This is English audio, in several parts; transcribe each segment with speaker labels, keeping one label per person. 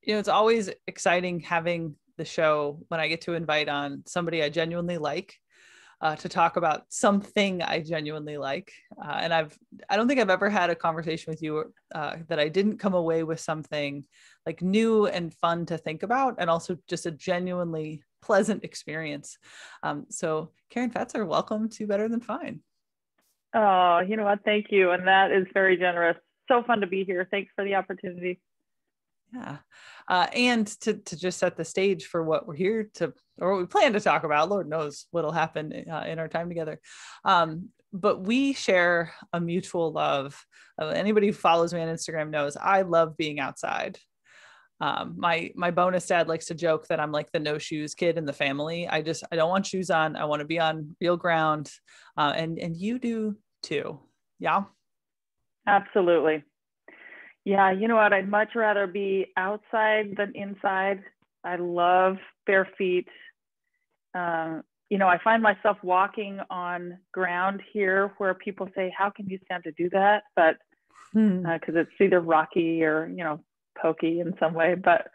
Speaker 1: It's always exciting having the show when I get to invite on somebody I genuinely like, to talk about something I genuinely like. And I don't think I've ever had a conversation with you that I didn't come away with something like new and fun to think about, and also just a genuinely pleasant experience. So Karen Fetzer, welcome to Better Than Fine.
Speaker 2: Oh, you know what? Thank you. And that is very generous. So fun to be here. Thanks for the opportunity.
Speaker 1: Yeah. And to just set the stage for what we're here to, or what we plan to talk about, Lord knows what'll happen in our time together. But we share a mutual love. Anybody who follows me on Instagram knows I love being outside. My bonus dad likes to joke that I'm like the no shoes kid in the family. I don't want shoes on. I want to be on real ground. And you do too. Yeah.
Speaker 2: Absolutely. Yeah, you know what? I'd much rather be outside than inside. I love bare feet. I find myself walking on ground here where people say, how can you stand to do that? But because it's either rocky or, pokey in some way, but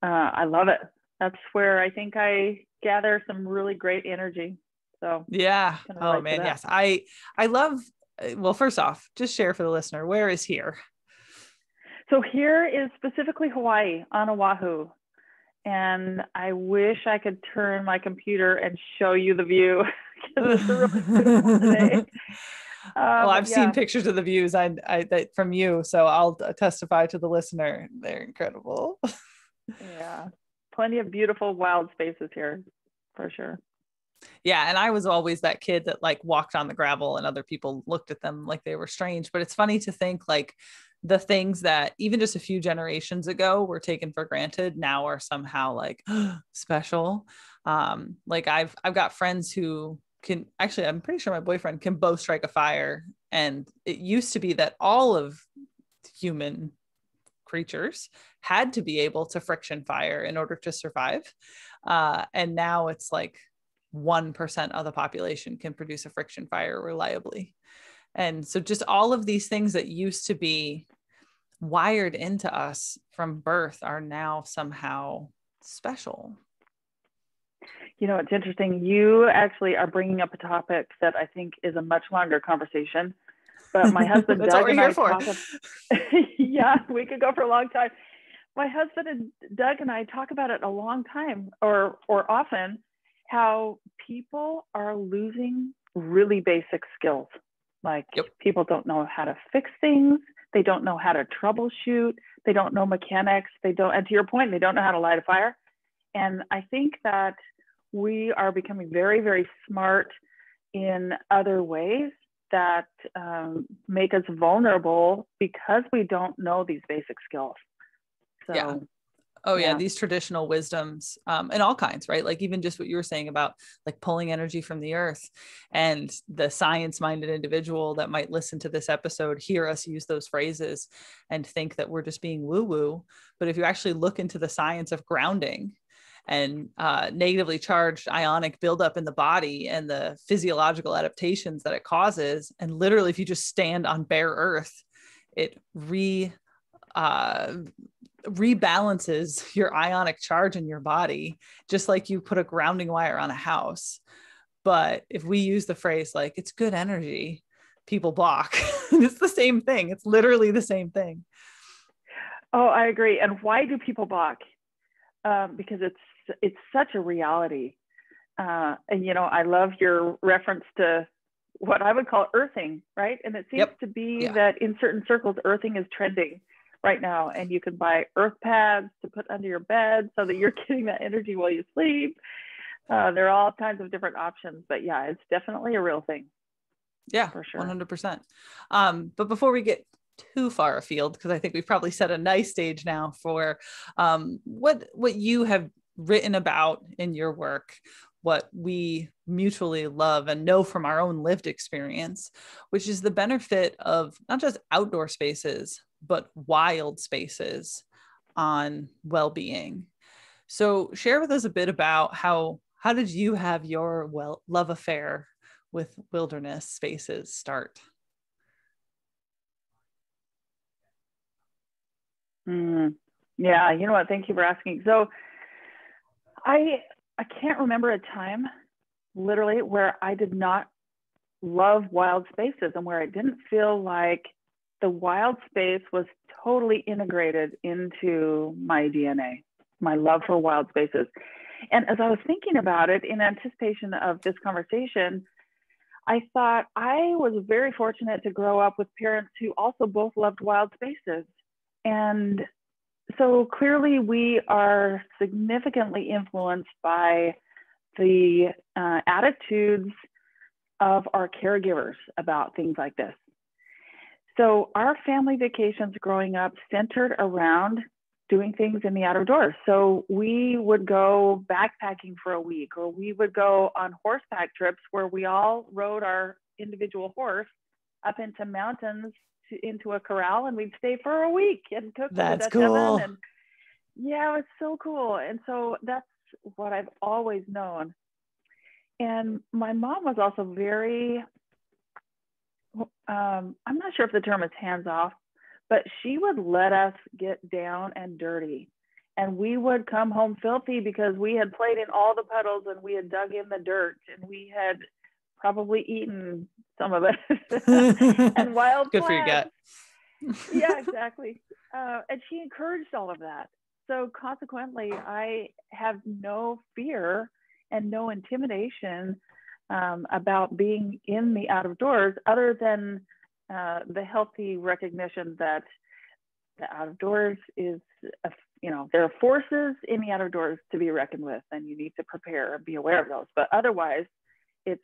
Speaker 2: I love it. That's where I think I gather some really great energy. So
Speaker 1: yeah. Oh man. Yes. I love, well, first off, just share for the listener, where is here?
Speaker 2: So here is specifically Hawaii, on Oahu. And I wish I could turn my computer and show you the view because it's really beautiful today.
Speaker 1: Well, I've seen pictures of the views that from you, so I'll testify to the listener. They're incredible.
Speaker 2: Yeah, plenty of beautiful wild spaces here, for sure.
Speaker 1: Yeah, and I was always that kid that like walked on the gravel and other people looked at them like they were strange. But it's funny to think like the things that even just a few generations ago were taken for granted now are somehow like special. Like I've got friends who can actually, I'm pretty sure my boyfriend can bow strike a fire. And it used to be that all of human creatures had to be able to friction fire in order to survive. And now it's like 1% of the population can produce a friction fire reliably. And so just all of these things that used to be wired into us from birth are now somehow special.
Speaker 2: It's interesting. You actually are bringing up a topic that I think is a much longer conversation. But my husband Doug and I talk. Yeah, we could go for a long time. My husband and Doug and I talk about it a long time, or often, how people are losing really basic skills. Like people don't know how to fix things. They don't know how to troubleshoot. They don't know mechanics. And to your point, they don't know how to light a fire. And I think that we are becoming very, very smart in other ways that make us vulnerable because we don't know these basic skills. So,
Speaker 1: yeah. Oh yeah. These traditional wisdoms, and all kinds, right? Like even just what you were saying about like pulling energy from the earth, and the science-minded individual that might listen to this episode, hear us use those phrases and think that we're just being woo-woo. But if you actually look into the science of grounding and negatively charged ionic buildup in the body and the physiological adaptations that it causes, and literally if you just stand on bare earth, it rebalances your ionic charge in your body, just like you put a grounding wire on a house. But if we use the phrase like it's good energy, people balk. It's the same thing. It's literally the same thing.
Speaker 2: Oh, I agree. And why do people balk? Because it's such a reality. And I love your reference to what I would call earthing, right? And it seems to be that in certain circles, earthing is trending right now. And you can buy earth pads to put under your bed so that you're getting that energy while you sleep. There are all kinds of different options, but yeah, it's definitely a real thing.
Speaker 1: Yeah, for sure. 100%. But before we get too far afield, because I think we've probably set a nice stage now for what you have written about in your work, what we mutually love and know from our own lived experience, which is the benefit of not just outdoor spaces, but wild spaces on well-being. So share with us a bit about how did you have your love affair with wilderness spaces start?
Speaker 2: Yeah, you know what? Thank you for asking. So I can't remember a time literally where I did not love wild spaces and where I didn't feel like the wild space was totally integrated into my DNA, my love for wild spaces. And as I was thinking about it in anticipation of this conversation, I thought I was very fortunate to grow up with parents who also both loved wild spaces. And so clearly we are significantly influenced by the attitudes of our caregivers about things like this. So our family vacations growing up centered around doing things in the outdoors. So we would go backpacking for a week, or we would go on horseback trips where we all rode our individual horse up into mountains into a corral, and we'd stay for a week and cook in the Dutch oven. And yeah, it was so cool. And so that's what I've always known. And my mom was also very, I'm not sure if the term is hands off, but she would let us get down and dirty. And we would come home filthy because we had played in all the puddles and we had dug in the dirt and we had probably eaten some of it. And wild
Speaker 1: Good
Speaker 2: plants.
Speaker 1: For your gut.
Speaker 2: Yeah, exactly. And she encouraged all of that. So consequently, I have no fear and no intimidation about being in the out of doors, other than the healthy recognition that the out of doors is, there are forces in the out of doors to be reckoned with, and you need to prepare and be aware of those. But otherwise, it's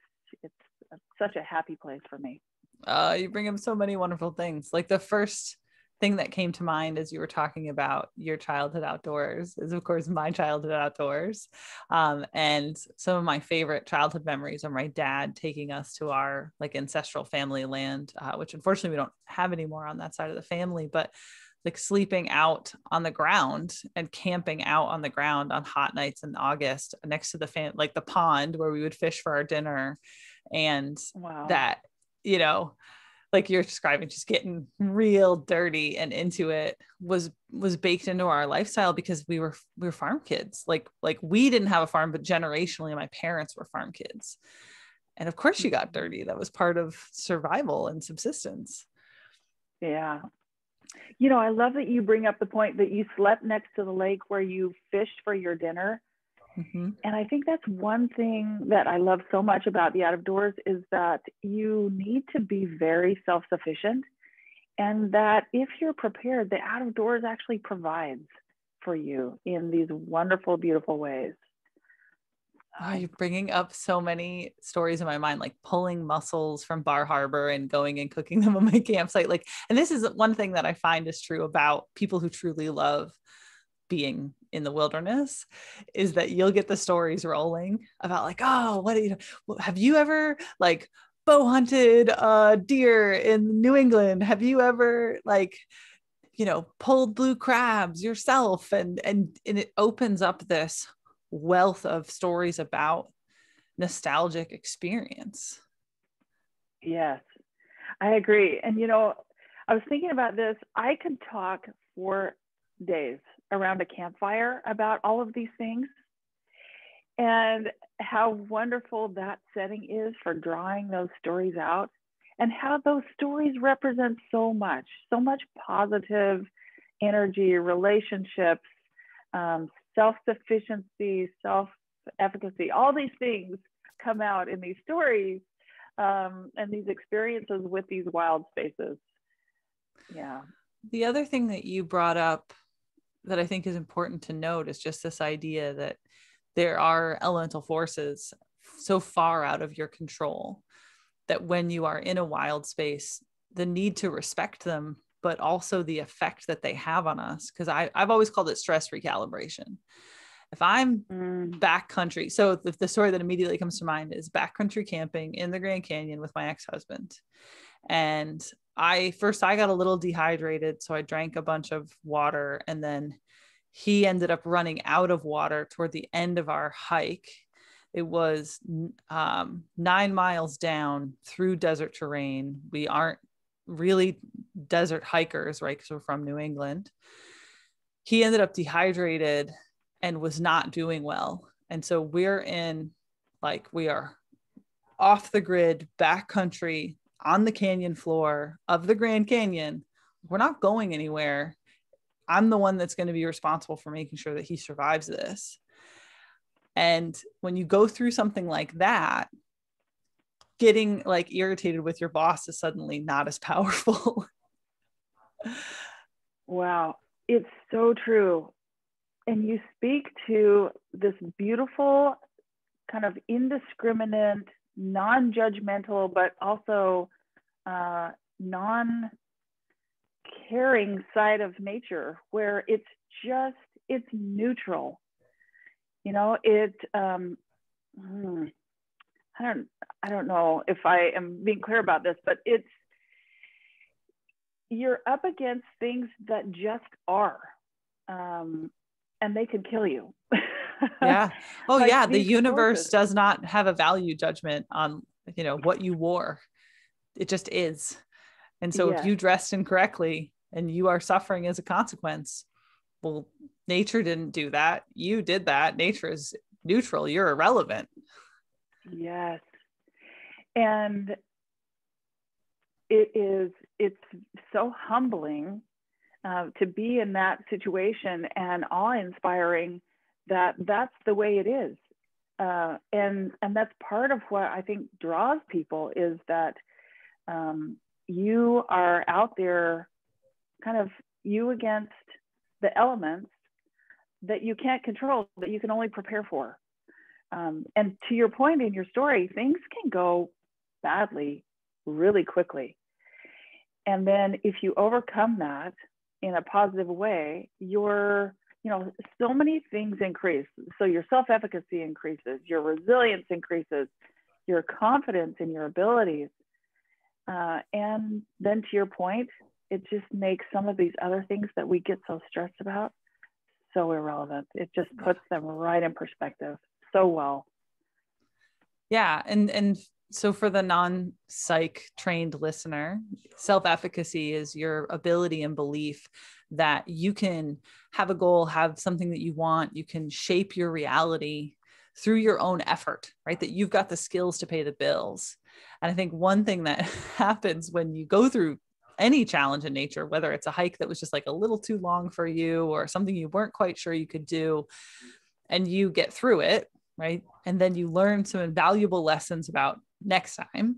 Speaker 2: such a happy place for me.
Speaker 1: You bring up so many wonderful things. Like the first thing that came to mind as you were talking about your childhood outdoors is, of course, my childhood outdoors. And some of my favorite childhood memories are my dad taking us to our like ancestral family land, which unfortunately we don't have anymore on that side of the family, but like sleeping out on the ground and camping out on the ground on hot nights in August next to like the pond where we would fish for our dinner. And
Speaker 2: wow.
Speaker 1: That, like you're describing, just getting real dirty and into it was baked into our lifestyle because we were farm kids. Like we didn't have a farm, but generationally my parents were farm kids. And of course you got dirty. That was part of survival and subsistence.
Speaker 2: Yeah. I love that you bring up the point that you slept next to the lake where you fished for your dinner. Mm-hmm. And I think that's one thing that I love so much about the out of doors is that you need to be very self-sufficient, and that if you're prepared, the out of doors actually provides for you in these wonderful, beautiful ways.
Speaker 1: Oh, you're bringing up so many stories in my mind, like pulling mussels from Bar Harbor and going and cooking them on my campsite. Like, and this is one thing that I find is true about people who truly love being in the wilderness, is that you'll get the stories rolling about like, oh, have you ever like bow hunted a deer in New England? Have you ever like, pulled blue crabs yourself? And it opens up this wealth of stories about nostalgic experience.
Speaker 2: Yes, I agree. And I was thinking about this. I could talk for days around a campfire about all of these things and how wonderful that setting is for drawing those stories out, and how those stories represent so much positive energy, relationships, self-sufficiency, self-efficacy. All these things come out in these stories and these experiences with these wild spaces. Yeah.
Speaker 1: The other thing that you brought up that I think is important to note is just this idea that there are elemental forces so far out of your control that when you are in a wild space, the need to respect them, but also the effect that they have on us. Because I've always called it stress recalibration. If I'm backcountry, so the story that immediately comes to mind is backcountry camping in the Grand Canyon with my ex-husband. And I got a little dehydrated, so I drank a bunch of water, and then he ended up running out of water toward the end of our hike. It was 9 miles down through desert terrain. We aren't really desert hikers, right? Because we're from New England. he ended up dehydrated and was not doing well. And so we are off the grid, backcountry, on the canyon floor of the Grand Canyon. We're not going anywhere. I'm the one that's going to be responsible for making sure that he survives this. And when you go through something like that, getting like irritated with your boss is suddenly not as powerful.
Speaker 2: Wow. It's so true. And you speak to this beautiful kind of indiscriminate, non-judgmental, but also non-caring side of nature where it's neutral. You know, I don't know if I am being clear about this, but you're up against things that just are, and they can kill you.
Speaker 1: Yeah. Oh,
Speaker 2: like
Speaker 1: yeah. The universe
Speaker 2: forces.
Speaker 1: does not have a value judgment on, what you wore. It just is. And so if you dressed incorrectly and you are suffering as a consequence, well, nature didn't do that. You did that. Nature is neutral. You're irrelevant.
Speaker 2: Yes. And it's so humbling to be in that situation, and awe-inspiring that that's the way it is. And that's part of what I think draws people, is that you are out there, kind of you against the elements that you can't control, that you can only prepare for. And to your point in your story, things can go badly really quickly. And then if you overcome that in a positive way, so many things increase. So your self-efficacy increases, your resilience increases, your confidence in your abilities. And then to your point, it just makes some of these other things that we get so stressed about so irrelevant. It just puts them right in perspective so well.
Speaker 1: Yeah. And so for the non-psych trained listener, self-efficacy is your ability and belief that you can have a goal, have something that you want, you can shape your reality through your own effort, right? That you've got the skills to pay the bills. And I think one thing that happens when you go through any challenge in nature, whether it's a hike that was just like a little too long for you or something you weren't quite sure you could do, and you get through it, right? And then you learn some invaluable lessons about next time,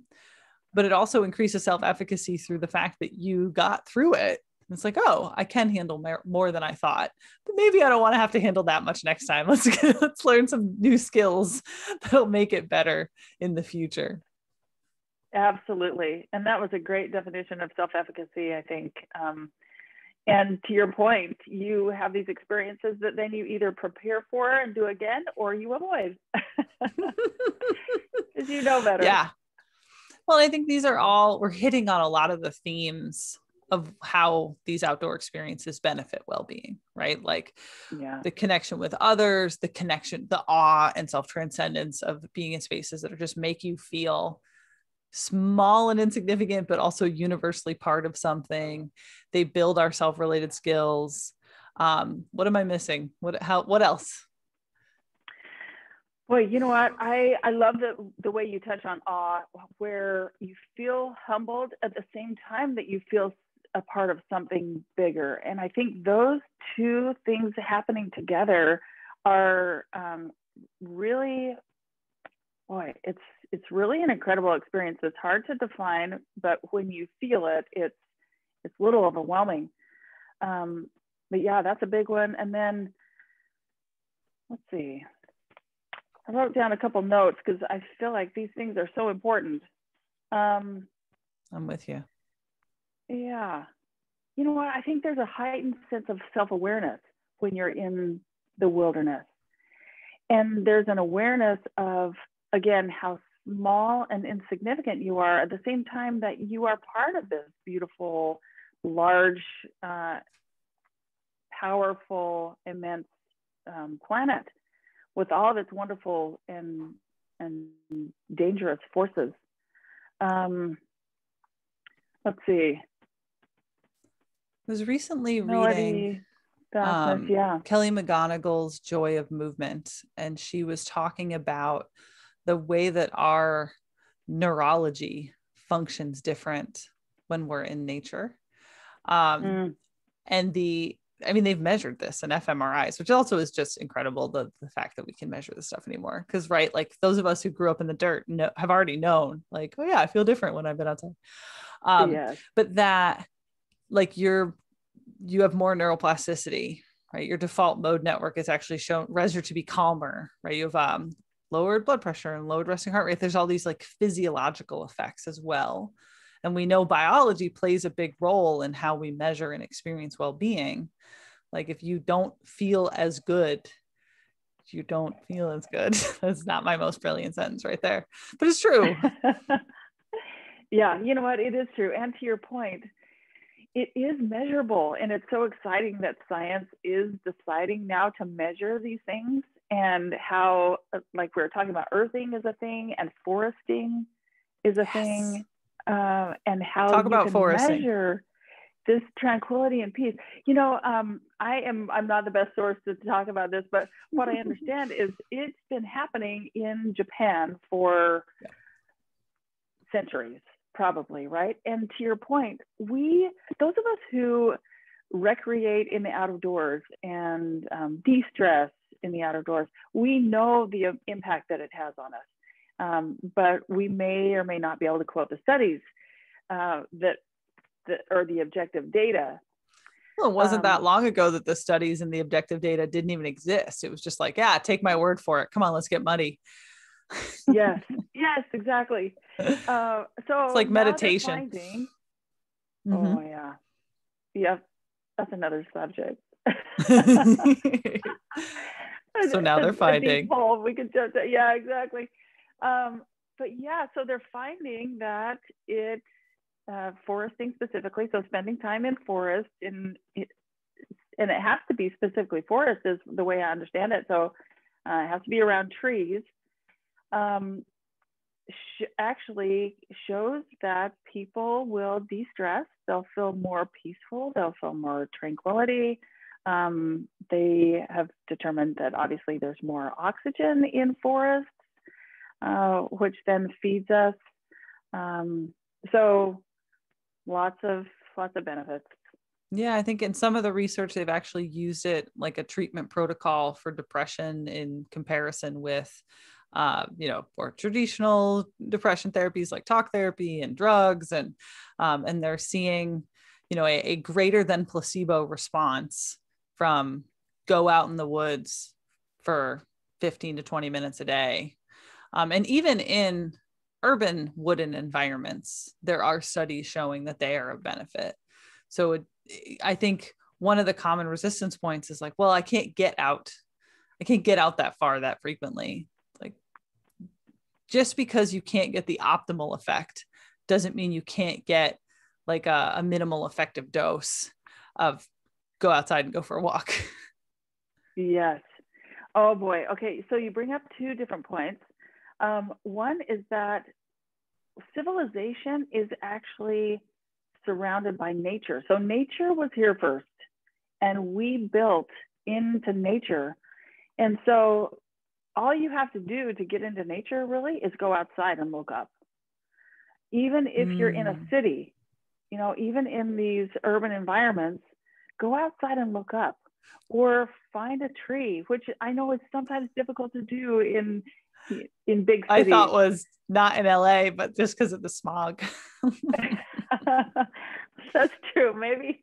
Speaker 1: but it also increases self-efficacy through the fact that you got through it. It's like, oh, I can handle more than I thought, but maybe I don't want to have to handle that much next time. Let's learn some new skills that'll make it better in the future.
Speaker 2: Absolutely. And that was a great definition of self-efficacy, I think. And to your point, you have these experiences that then you either prepare for and do again, or you avoid. Because you know better.
Speaker 1: Yeah. Well, I think we're hitting on a lot of the themes of how these outdoor experiences benefit well-being, right? Like the connection with others, the awe and self-transcendence of being in spaces that are just make you feel small and insignificant, but also universally part of something. They build our self-related skills. What am I missing? What else?
Speaker 2: Well, you know what? I love the way you touch on awe, where you feel humbled at the same time that you feel a part of something bigger. And I think those two things happening together are really, boy, it's really an incredible experience. It's hard to define, but when you feel it, it's a little overwhelming. But yeah, that's a big one. And then let's see. I wrote down a couple notes because I feel like these things are so important.
Speaker 1: I'm with you.
Speaker 2: Yeah. You know what? I think there's a heightened sense of self-awareness when you're in the wilderness. And there's an awareness of, again, how small and insignificant you are at the same time that you are part of this beautiful, large, powerful, immense planet with all of its wonderful and dangerous forces. Let's see.
Speaker 1: I was recently reading
Speaker 2: Vastness, yeah.
Speaker 1: Kelly McGonigal's Joy of Movement. And she was talking about the way that our neurology functions different when we're in nature. And they've measured this in fMRIs, which also is just incredible. The fact that we can measure this stuff anymore. Cause right. Like those of us who grew up in the dirt have already known like, oh yeah, I feel different when I've been outside. Yes. But that like you have more neuroplasticity, right? Your default mode network is actually shown Resner to be calmer, right? You have lowered blood pressure and lowered resting heart rate. There's all these like physiological effects as well. And we know biology plays a big role in how we measure and experience well-being. Like if you don't feel as good, you don't feel as good. That's not my most brilliant sentence right there, but it's true.
Speaker 2: Yeah, you know what? It is true. And to your point, it is measurable. And it's so exciting that science is deciding now to measure these things, and how, like we were talking about, earthing is a thing and foresting is a thing. And how
Speaker 1: talk about foresting.
Speaker 2: Measure this tranquility and peace. You know, I'm not the best source to talk about this, but what I understand is it's been happening in Japan for centuries, probably, right? And to your point, those of us who recreate in the out of doors and de-stress in the out of doors, we know the impact that it has on us. But we may or may not be able to quote the studies that or the objective data.
Speaker 1: Well, it wasn't that long ago that the studies and the objective data didn't even exist. It was just like, yeah, take my word for it. Come on, let's get muddy.
Speaker 2: Yes, exactly. So
Speaker 1: it's like meditation.
Speaker 2: Oh yeah, yeah, that's another subject.
Speaker 1: So now they're finding.
Speaker 2: We could just, yeah, exactly. But yeah, so they're finding that it foresting specifically, so spending time in forest, and it has to be specifically forest is the way I understand it. So it has to be around trees. Actually shows that people will de-stress. They'll feel more peaceful. They'll feel more tranquility. They have determined that obviously there's more oxygen in forests, which then feeds us. So lots of benefits.
Speaker 1: Yeah, I think in some of the research, they've actually used it like a treatment protocol for depression in comparison with, more traditional depression therapies like talk therapy and drugs. And they're seeing, a greater than placebo response from go out in the woods for 15 to 20 minutes a day. And even in urban wooden environments, there are studies showing that they are of benefit. So I think one of the common resistance points is like, well, I can't get out that far that frequently. Like, just because you can't get the optimal effect doesn't mean you can't get like a minimal effective dose of go outside and go for a walk.
Speaker 2: Yes. Oh boy. Okay. So you bring up two different points. One is that civilization is actually surrounded by nature. So nature was here first, and we built into nature. And so all you have to do to get into nature really is go outside and look up. Even if you're in a city, even in these urban environments, go outside and look up, or find a tree, which I know is sometimes difficult to do in big cities.
Speaker 1: I thought was not in LA, but just because of the smog.
Speaker 2: That's true. Maybe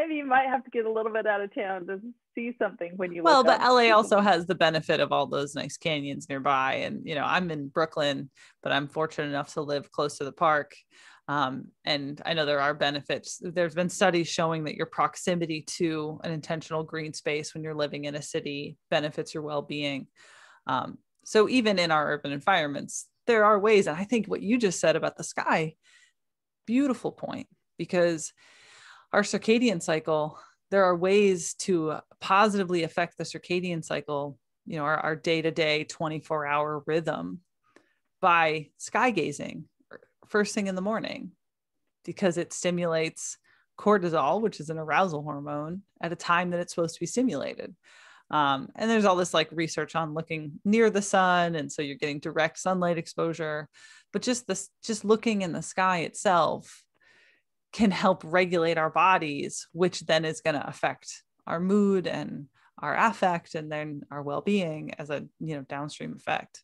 Speaker 2: you might have to get a little bit out of town to see something when you
Speaker 1: look
Speaker 2: but
Speaker 1: up. LA also has the benefit of all those nice canyons nearby. And, I'm in Brooklyn, but I'm fortunate enough to live close to the park. And I know there are benefits. There's been studies showing that your proximity to an intentional green space when you're living in a city benefits your well-being. So even in our urban environments, there are ways. And I think what you just said about the sky, beautiful point, because our circadian cycle, there are ways to positively affect the circadian cycle, our day-to-day 24-hour rhythm by sky gazing first thing in the morning, because it stimulates cortisol, which is an arousal hormone, at a time that it's supposed to be stimulated. And there's all this like research on looking near the sun. And so you're getting direct sunlight exposure, but just looking in the sky itself can help regulate our bodies, which then is going to affect our mood and our affect, and then our well-being as a, downstream effect.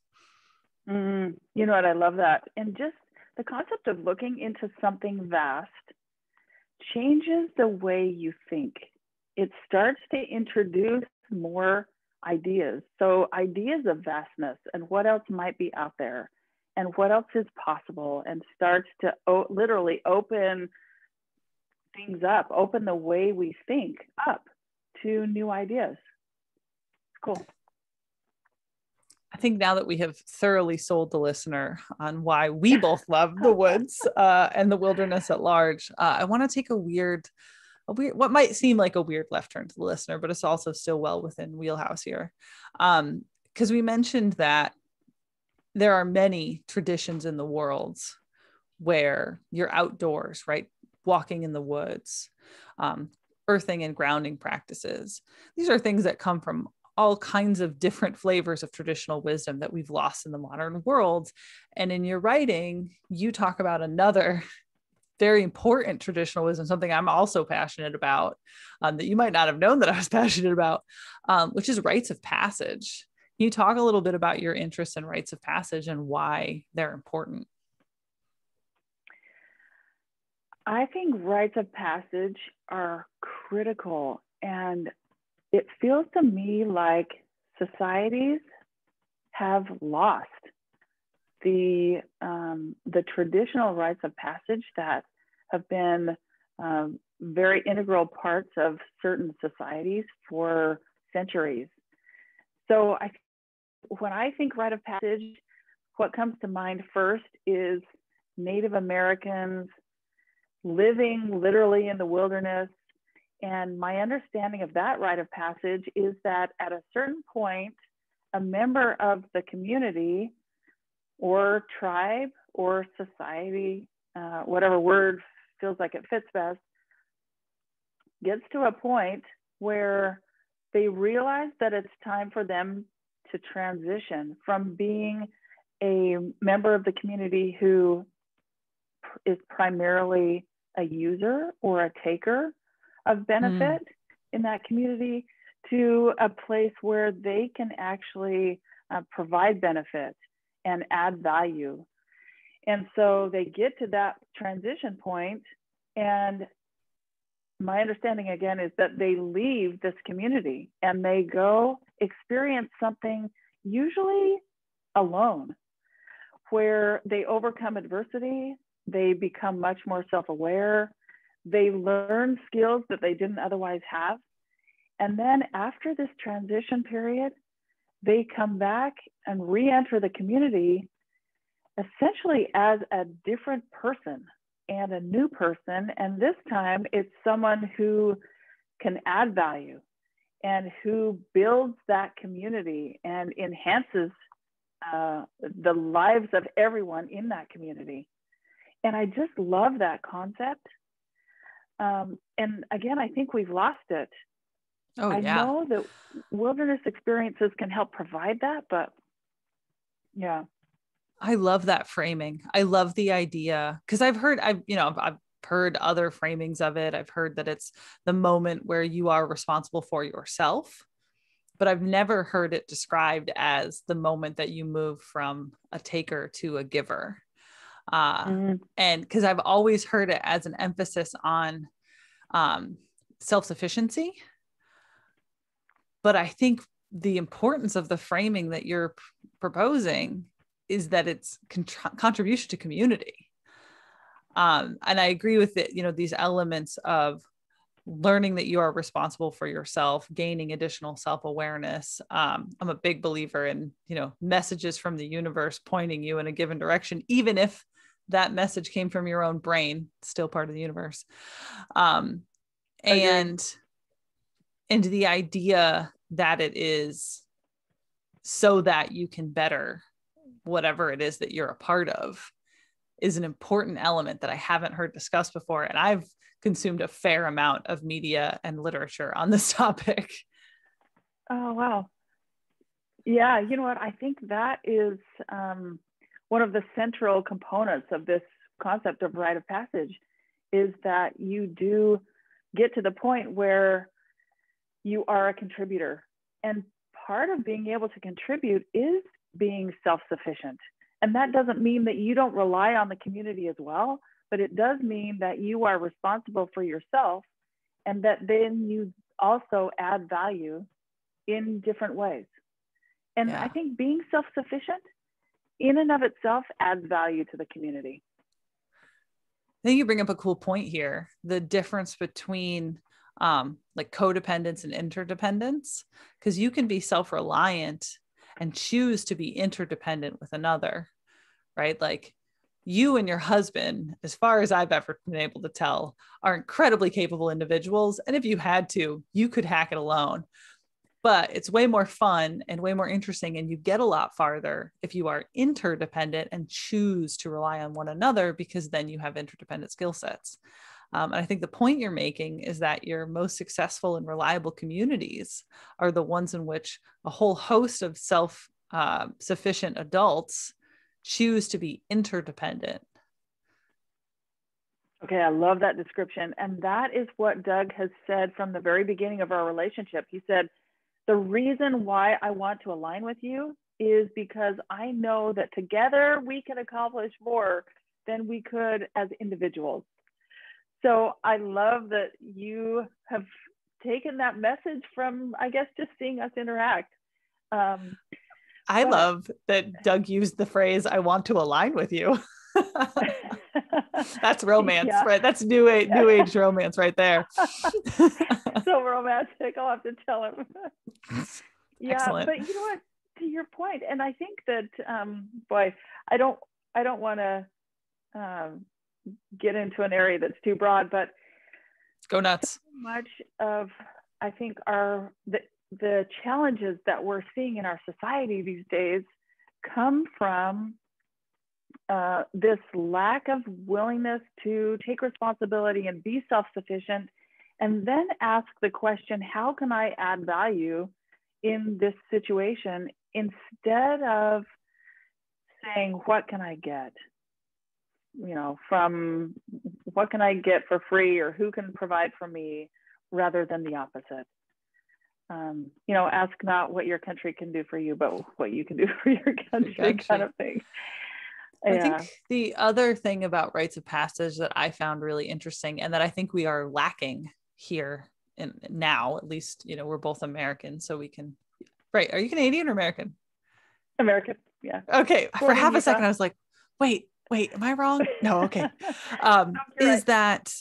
Speaker 2: You know what? I love that. And just the concept of looking into something vast changes the way you think. It starts to introduce more ideas. So ideas of vastness and what else might be out there and what else is possible, and starts to literally open things up, open the way we think up to new ideas. It's cool.
Speaker 1: I think now that we have thoroughly sold the listener on why we both love the woods and the wilderness at large, I want to take a weird, what might seem like a weird left turn to the listener, but it's also still well within wheelhouse here. Because we mentioned that there are many traditions in the world where you're outdoors, right? Walking in the woods, earthing and grounding practices. These are things that come from all kinds of different flavors of traditional wisdom that we've lost in the modern world. And in your writing, you talk about another very important traditional wisdom, something I'm also passionate about, that you might not have known that I was passionate about, which is rites of passage. Can you talk a little bit about your interest in rites of passage and why they're important?
Speaker 2: I think rites of passage are critical, and it feels to me like societies have lost the traditional rites of passage that have been very integral parts of certain societies for centuries. So when I think rite of passage, what comes to mind first is Native Americans living literally in the wilderness. And my understanding of that rite of passage is that at a certain point, a member of the community or tribe or society, whatever word feels like it fits best, gets to a point where they realize that it's time for them to transition from being a member of the community who is primarily a user or a taker of benefit in that community to a place where they can actually provide benefit and add value. And so they get to that transition point, and my understanding again is that they leave this community and they go experience something usually alone, where they overcome adversity, they become much more self-aware, they learn skills that they didn't otherwise have. And then after this transition period, they come back and re-enter the community essentially as a different person and a new person. And this time it's someone who can add value and who builds that community and enhances the lives of everyone in that community. And I just love that concept. And again, I think we've lost it.
Speaker 1: Oh,
Speaker 2: I
Speaker 1: yeah.
Speaker 2: know that wilderness experiences can help provide that, but yeah.
Speaker 1: I love that framing. I love the idea, because I've heard other framings of it. I've heard that it's the moment where you are responsible for yourself, but I've never heard it described as the moment that you move from a taker to a giver. And because I've always heard it as an emphasis on self-sufficiency. But I think the importance of the framing that you're proposing is that it's contribution to community. And I agree with it, these elements of learning that you are responsible for yourself, gaining additional self-awareness. I'm a big believer in, messages from the universe pointing you in a given direction, even if that message came from your own brain, still part of the universe. And the idea that it is so that you can better whatever it is that you're a part of is an important element that I haven't heard discussed before. And I've consumed a fair amount of media and literature on this topic.
Speaker 2: Oh, wow. Yeah, you know what? I think that is one of the central components of this concept of rite of passage, is that you do get to the point where you are a contributor. And part of being able to contribute is being self-sufficient. And that doesn't mean that you don't rely on the community as well, but it does mean that you are responsible for yourself, and that then you also add value in different ways. And I think being self-sufficient in and of itself adds value to the community.
Speaker 1: I think you bring up a cool point here, the difference between like codependence and interdependence, because you can be self-reliant and choose to be interdependent with another, right? Like you and your husband, as far as I've ever been able to tell, are incredibly capable individuals. And if you had to, you could hack it alone. But it's way more fun and way more interesting, and you get a lot farther if you are interdependent and choose to rely on one another, because then you have interdependent skill sets. And I think the point you're making is that your most successful and reliable communities are the ones in which a whole host of self-sufficient adults choose to be interdependent.
Speaker 2: Okay, I love that description. And that is what Doug has said from the very beginning of our relationship. He said, the reason why I want to align with you is because I know that together we can accomplish more than we could as individuals. So I love that you have taken that message from, I guess, just seeing us interact.
Speaker 1: I love that Doug used the phrase, I want to align with you. That's romance, right? That's new age romance right there.
Speaker 2: So romantic. I'll have to tell him.
Speaker 1: Excellent.
Speaker 2: But you know what, to your point, and I think that boy, I don't want to get into an area that's too broad, but
Speaker 1: go nuts.
Speaker 2: So much of, I think, the challenges that we're seeing in our society these days come from this lack of willingness to take responsibility and be self-sufficient, and then ask the question, how can I add value in this situation, instead of saying, what can I get? You know, from what can I get for free, or who can provide for me, rather than the opposite. You know, ask not what your country can do for you, but what you can do for your country, kind of thing.
Speaker 1: I think the other thing about rites of passage that I found really interesting, and that I think we are lacking here now, at least, you know, we're both American, so we can, right? Are you Canadian or American?
Speaker 2: American, yeah.
Speaker 1: Okay, for half a second I was like, wait, am I wrong? No, okay. Is that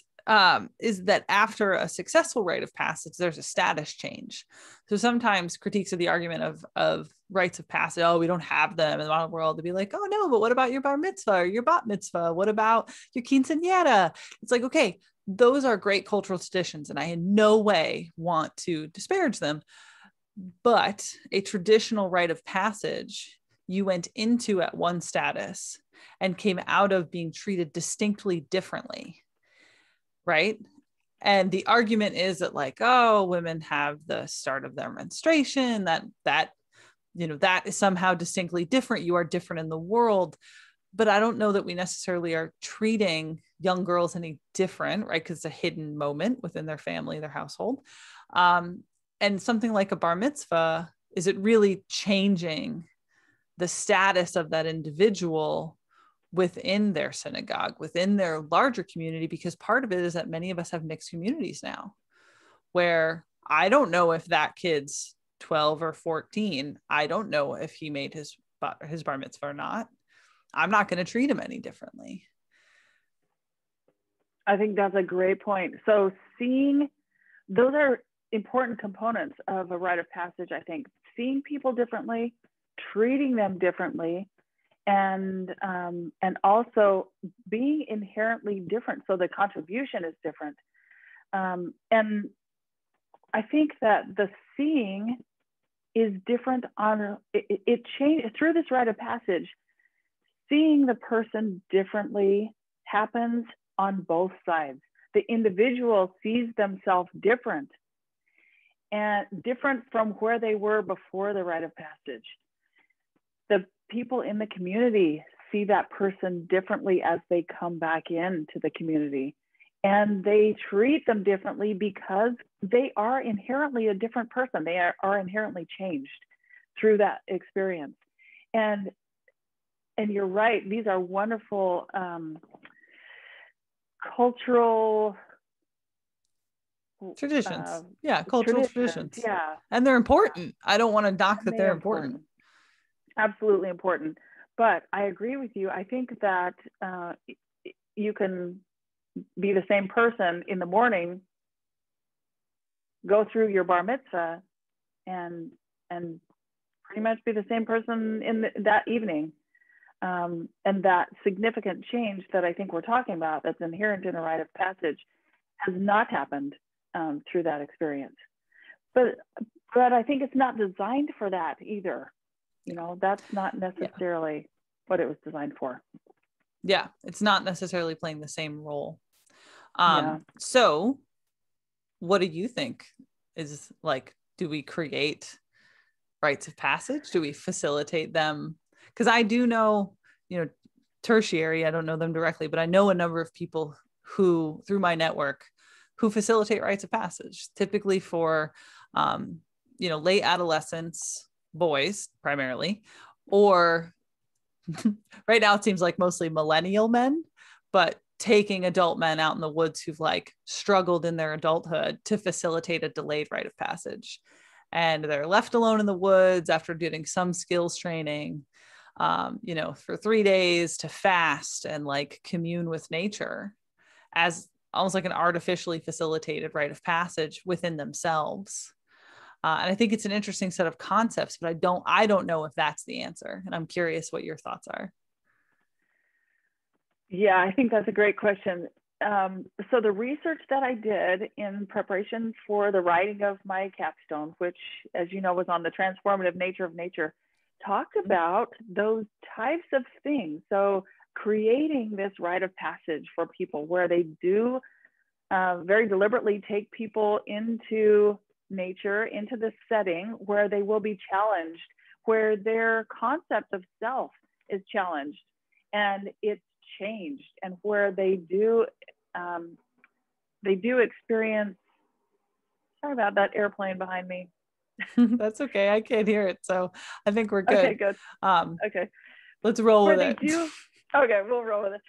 Speaker 1: after a successful rite of passage, there's a status change. So sometimes critiques of the argument of rites of passage, oh, we don't have them in the modern world, to be like, oh no, but what about your bar mitzvah or your bat mitzvah? What about your quinceañera? It's like, okay, those are great cultural traditions, and I in no way want to disparage them. But a traditional rite of passage, you went into at one status and came out of being treated distinctly differently, right? And the argument is that, like, oh, women have the start of their menstruation, that you know, that is somehow distinctly different. You are different in the world. But I don't know that we necessarily are treating young girls any different, right? Because it's a hidden moment within their family, their household. And something like a bar mitzvah, is it really changing the status of that individual within their synagogue, within their larger community? Because part of it is that many of us have mixed communities now, where I don't know if that kid's 12 or 14. I don't know if he made his bar mitzvah or not. I'm not going to treat him any differently.
Speaker 2: I think that's a great point. So those are important components of a rite of passage, I think. Seeing people differently, treating them differently, and also being inherently different, so the contribution is different. And I think that the seeing is different on it changed through this rite of passage. Seeing the person differently happens on both sides. the individual sees themselves different and different from where they were before the rite of passage. The people in the community see that person differently as they come back into the community, and they treat them differently because they are inherently a different person. They are inherently changed through that experience. And you're right, these are wonderful cultural
Speaker 1: traditions. Cultural traditions.
Speaker 2: Yeah.
Speaker 1: And they're important. I don't want to dock that they're important.
Speaker 2: Absolutely important. But I agree with you. I think that you can be the same person in the morning, go through your bar mitzvah, and pretty much be the same person in that evening. And that significant change that I think we're talking about, that's inherent in a rite of passage, has not happened through that experience. But I think it's not designed for that either. You know, that's not necessarily what it was designed for.
Speaker 1: Yeah, it's not necessarily playing the same role. So what do you think is like, do we create rites of passage? Do we facilitate them? Because I do know, tertiary, I don't know them directly, but I know a number of people who, through my network, who facilitate rites of passage, typically for, late adolescents, boys primarily, or right now it seems like mostly millennial men, but taking adult men out in the woods who've like struggled in their adulthood to facilitate a delayed rite of passage. And they're left alone in the woods after getting some skills training, for 3 days to fast and like commune with nature as almost like an artificially facilitated rite of passage within themselves. And I think it's an interesting set of concepts, but I don't know if that's the answer. And I'm curious what your thoughts are.
Speaker 2: Yeah, I think that's a great question. So the research that I did in preparation for the writing of my capstone, which, as you know, was on the transformative nature of nature, talked about those types of things. So creating this rite of passage for people where they do very deliberately take people into nature, into the setting where they will be challenged, where their concept of self is challenged and it's changed, and where they do experience. Sorry about that airplane behind me.
Speaker 1: That's okay. I can't hear it, so I think we're good.
Speaker 2: Okay, good. Okay,
Speaker 1: let's roll with it.
Speaker 2: Okay, we'll roll with it.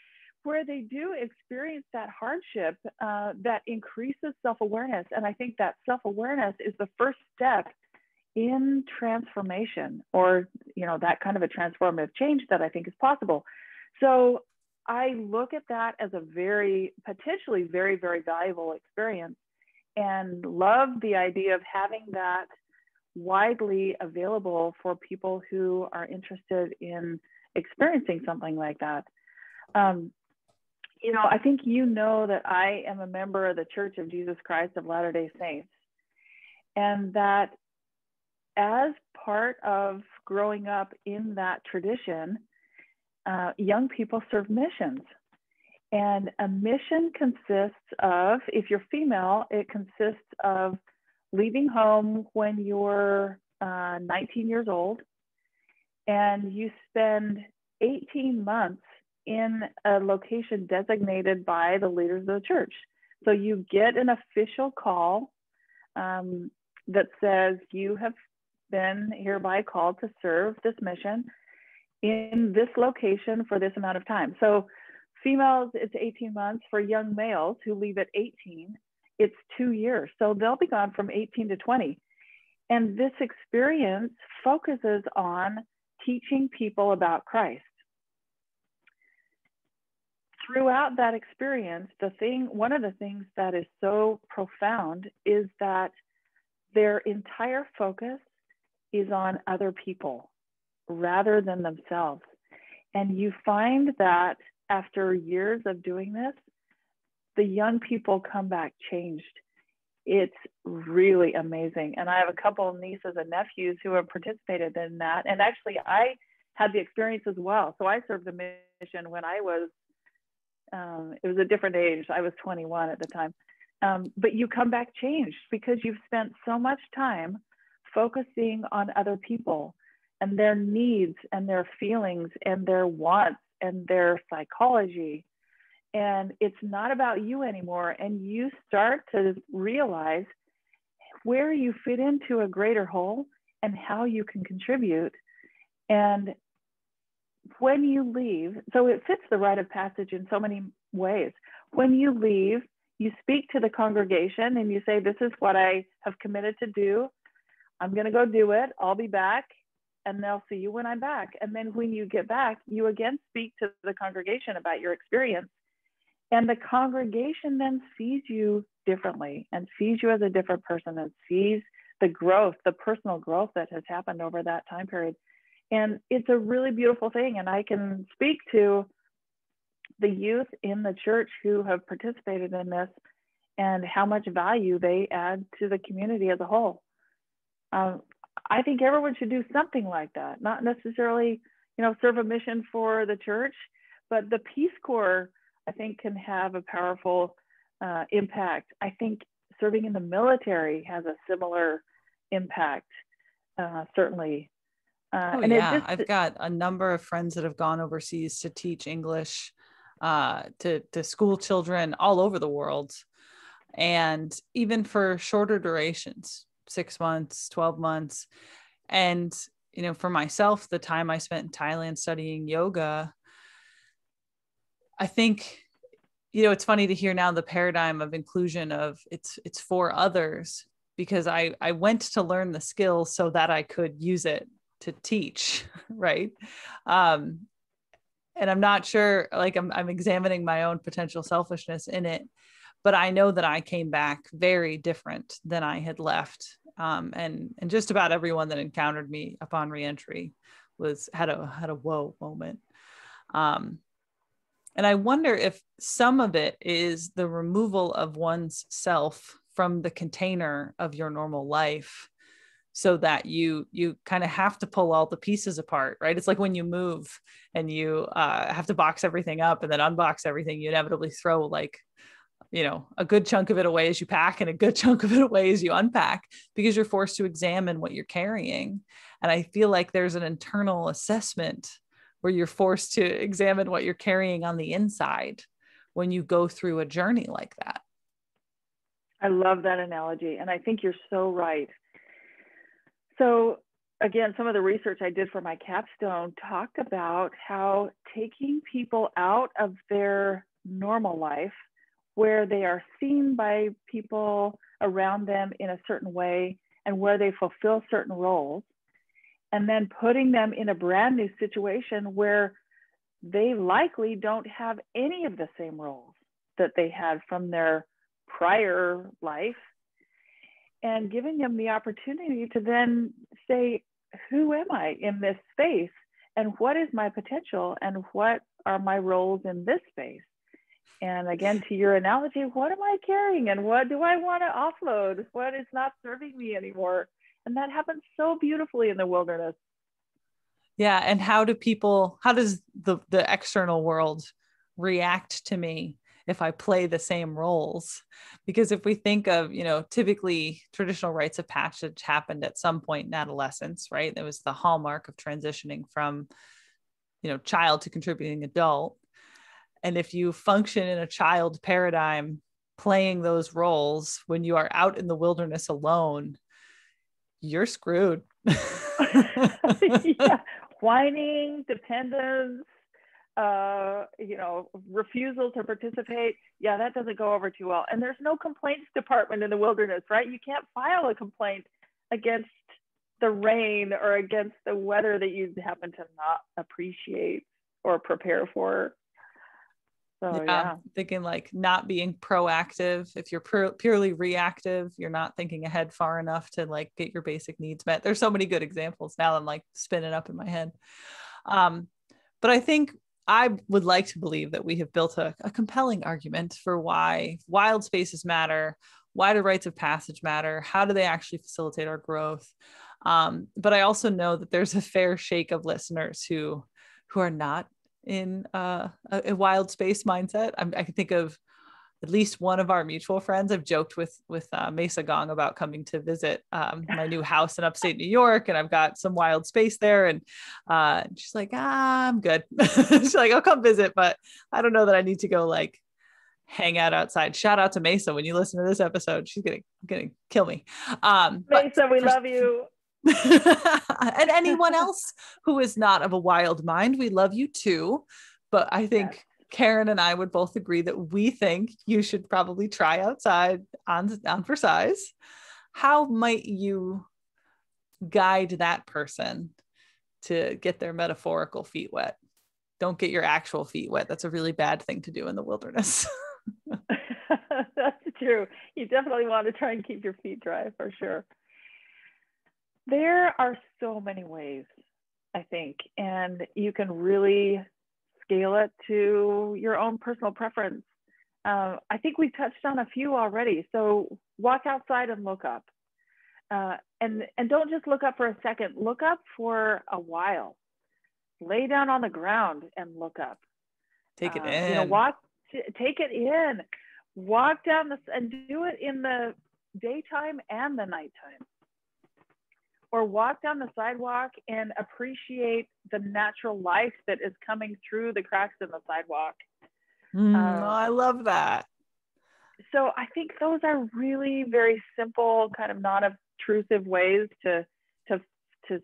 Speaker 2: Where they do experience that hardship, that increases self-awareness, and I think that self-awareness is the first step in transformation, or that kind of a transformative change that I think is possible. So I look at that as a potentially very, very valuable experience, and love the idea of having that widely available for people who are interested in experiencing something like that. I think that I am a member of the Church of Jesus Christ of Latter-day Saints, and that as part of growing up in that tradition, young people serve missions. And a mission consists of, if you're female, it consists of leaving home when you're 19 years old, and you spend 18 months in a location designated by the leaders of the church. So you get an official call that says you have been hereby called to serve this mission in this location for this amount of time. So females, it's 18 months. For young males who leave at 18, it's 2 years. So they'll be gone from 18 to 20. And this experience focuses on teaching people about Christ. Throughout that experience, one of the things that is so profound is that their entire focus is on other people rather than themselves. And you find that after years of doing this, the young people come back changed. It's really amazing. And I have a couple of nieces and nephews who have participated in that. And actually, I had the experience as well. So I served the mission when I was It was a different age. I was 21 at the time. But you come back changed because you've spent so much time focusing on other people and their needs and their feelings and their wants and their psychology. And it's not about you anymore. And you start to realize where you fit into a greater whole and how you can contribute. And when you leave, so it fits the rite of passage in so many ways. When you leave, you speak to the congregation and you say, this is what I have committed to do. I'm going to go do it. I'll be back. And they'll see you when I'm back. And then when you get back, you again speak to the congregation about your experience. And the congregation then sees you differently and sees you as a different person and sees the growth, the personal growth that has happened over that time period. And it's a really beautiful thing. And I can speak to the youth in the church who have participated in this and how much value they add to the community as a whole. I think everyone should do something like that, not necessarily, serve a mission for the church, but the Peace Corps, I think, can have a powerful impact. I think serving in the military has a similar impact, certainly.
Speaker 1: I've got a number of friends that have gone overseas to teach English to school children all over the world. And even for shorter durations, 6 months, 12 months. And, for myself, the time I spent in Thailand studying yoga, I think, it's funny to hear now the paradigm of inclusion of it's for others, because I went to learn the skills so that I could use it to teach, right? And I'm not sure, I'm examining my own potential selfishness in it, but I know that I came back very different than I had left. And just about everyone that encountered me upon reentry had a whoa moment. And I wonder if some of it is the removal of one's self from the container of your normal life, so that you kind of have to pull all the pieces apart, right? It's like when you move and you have to box everything up and then unbox everything, you inevitably throw a good chunk of it away as you pack and a good chunk of it away as you unpack, because you're forced to examine what you're carrying. And I feel like there's an internal assessment where you're forced to examine what you're carrying on the inside when you go through a journey like that.
Speaker 2: I love that analogy. And I think you're so right. So again, some of the research I did for my capstone talked about how taking people out of their normal life, where they are seen by people around them in a certain way and where they fulfill certain roles, and then putting them in a brand new situation where they likely don't have any of the same roles that they had from their prior life, and giving them the opportunity to then say, who am I in this space? And what is my potential? And what are my roles in this space? And again, to your analogy, what am I carrying? And what do I want to offload? What is not serving me anymore? And that happens so beautifully in the wilderness.
Speaker 1: Yeah. And how does the external world react to me if I play the same roles? Because if we think of, typically traditional rites of passage happened at some point in adolescence, right? That was the hallmark of transitioning from, child to contributing adult. And if you function in a child paradigm, playing those roles when you are out in the wilderness alone, you're screwed.
Speaker 2: Yeah. Whining, dependence, refusal to participate. Yeah, that doesn't go over too well. And there's no complaints department in the wilderness, right? You can't file a complaint against the rain or against the weather that you happen to not appreciate or prepare for. So yeah.
Speaker 1: Thinking not being proactive. If you're purely reactive, you're not thinking ahead far enough to get your basic needs met. There's so many good examples now I'm spinning up in my head. But I think I would like to believe that we have built a compelling argument for why wild spaces matter. Why do rites of passage matter? How do they actually facilitate our growth? But I also know that there's a fair shake of listeners who are not in a wild space mindset. I can think of at least one of our mutual friends. I've joked with Mesa Gong about coming to visit my new house in upstate New York, and I've got some wild space there. And she's like, I'm good. She's like, I'll come visit, but I don't know that I need to go like hang out outside. Shout out to Mesa when you listen to this episode. She's gonna kill me.
Speaker 2: Mesa, we love you.
Speaker 1: And anyone else who is not of a wild mind, we love you too. But I think yes. Karen and I would both agree that we think you should probably try outside on for size. How might you guide that person to get their metaphorical feet wet? Don't get your actual feet wet. That's a really bad thing to do in the wilderness.
Speaker 2: That's true. You definitely want to try and keep your feet dry for sure. There are so many ways, I think, and you can really scale it to your own personal preference. I think we touched on a few already. So walk outside and look up. And don't just look up for a second, look up for a while. Lay down on the ground and look up.
Speaker 1: Take it in.
Speaker 2: Take it in. Walk down and do it in the daytime and the nighttime. Or walk down the sidewalk and appreciate the natural life that is coming through the cracks in the sidewalk.
Speaker 1: I love that.
Speaker 2: So I think those are really very simple, kind of non-obtrusive ways to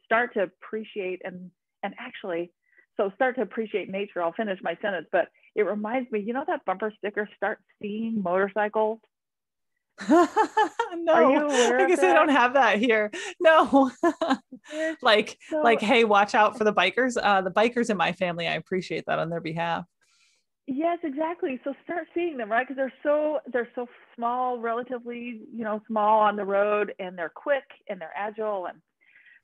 Speaker 2: start to appreciate and actually, so start to appreciate nature. I'll finish my sentence, but it reminds me, you know that bumper sticker, start seeing motorcycles?
Speaker 1: No, I guess I don't have that here. No. like, hey, watch out for the bikers. The bikers in my family, I appreciate that on their behalf.
Speaker 2: Yes, exactly. So start seeing them, right? Because they're so small, relatively, small on the road, and they're quick and they're agile. And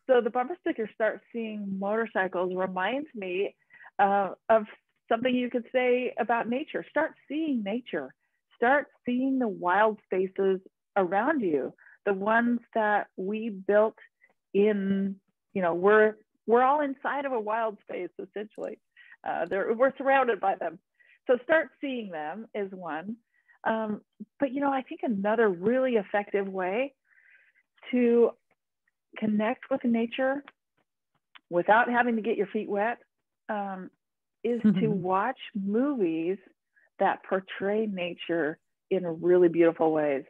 Speaker 2: so the bumper sticker, start seeing motorcycles, reminds me of something you could say about nature. Start seeing nature. Start seeing the wild spaces around you, the ones that we built in, we're all inside of a wild space, essentially. We're surrounded by them. So start seeing them is one. But, I think another really effective way to connect with nature without having to get your feet wet is to watch movies that portray nature in really beautiful ways.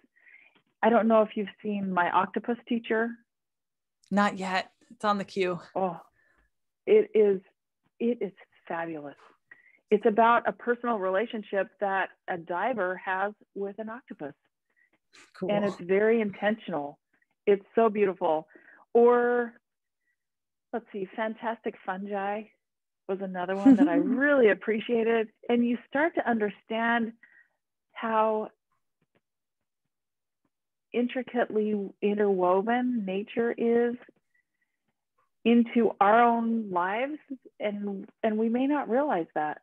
Speaker 2: I don't know if you've seen My Octopus Teacher.
Speaker 1: Not yet. It's on the queue.
Speaker 2: Oh, it is fabulous. It's about a personal relationship that a diver has with an octopus. Cool. And it's very intentional. It's so beautiful. Or let's see, Fantastic Fungi was another one that I really appreciated. And you start to understand how intricately interwoven nature is into our own lives, and we may not realize that.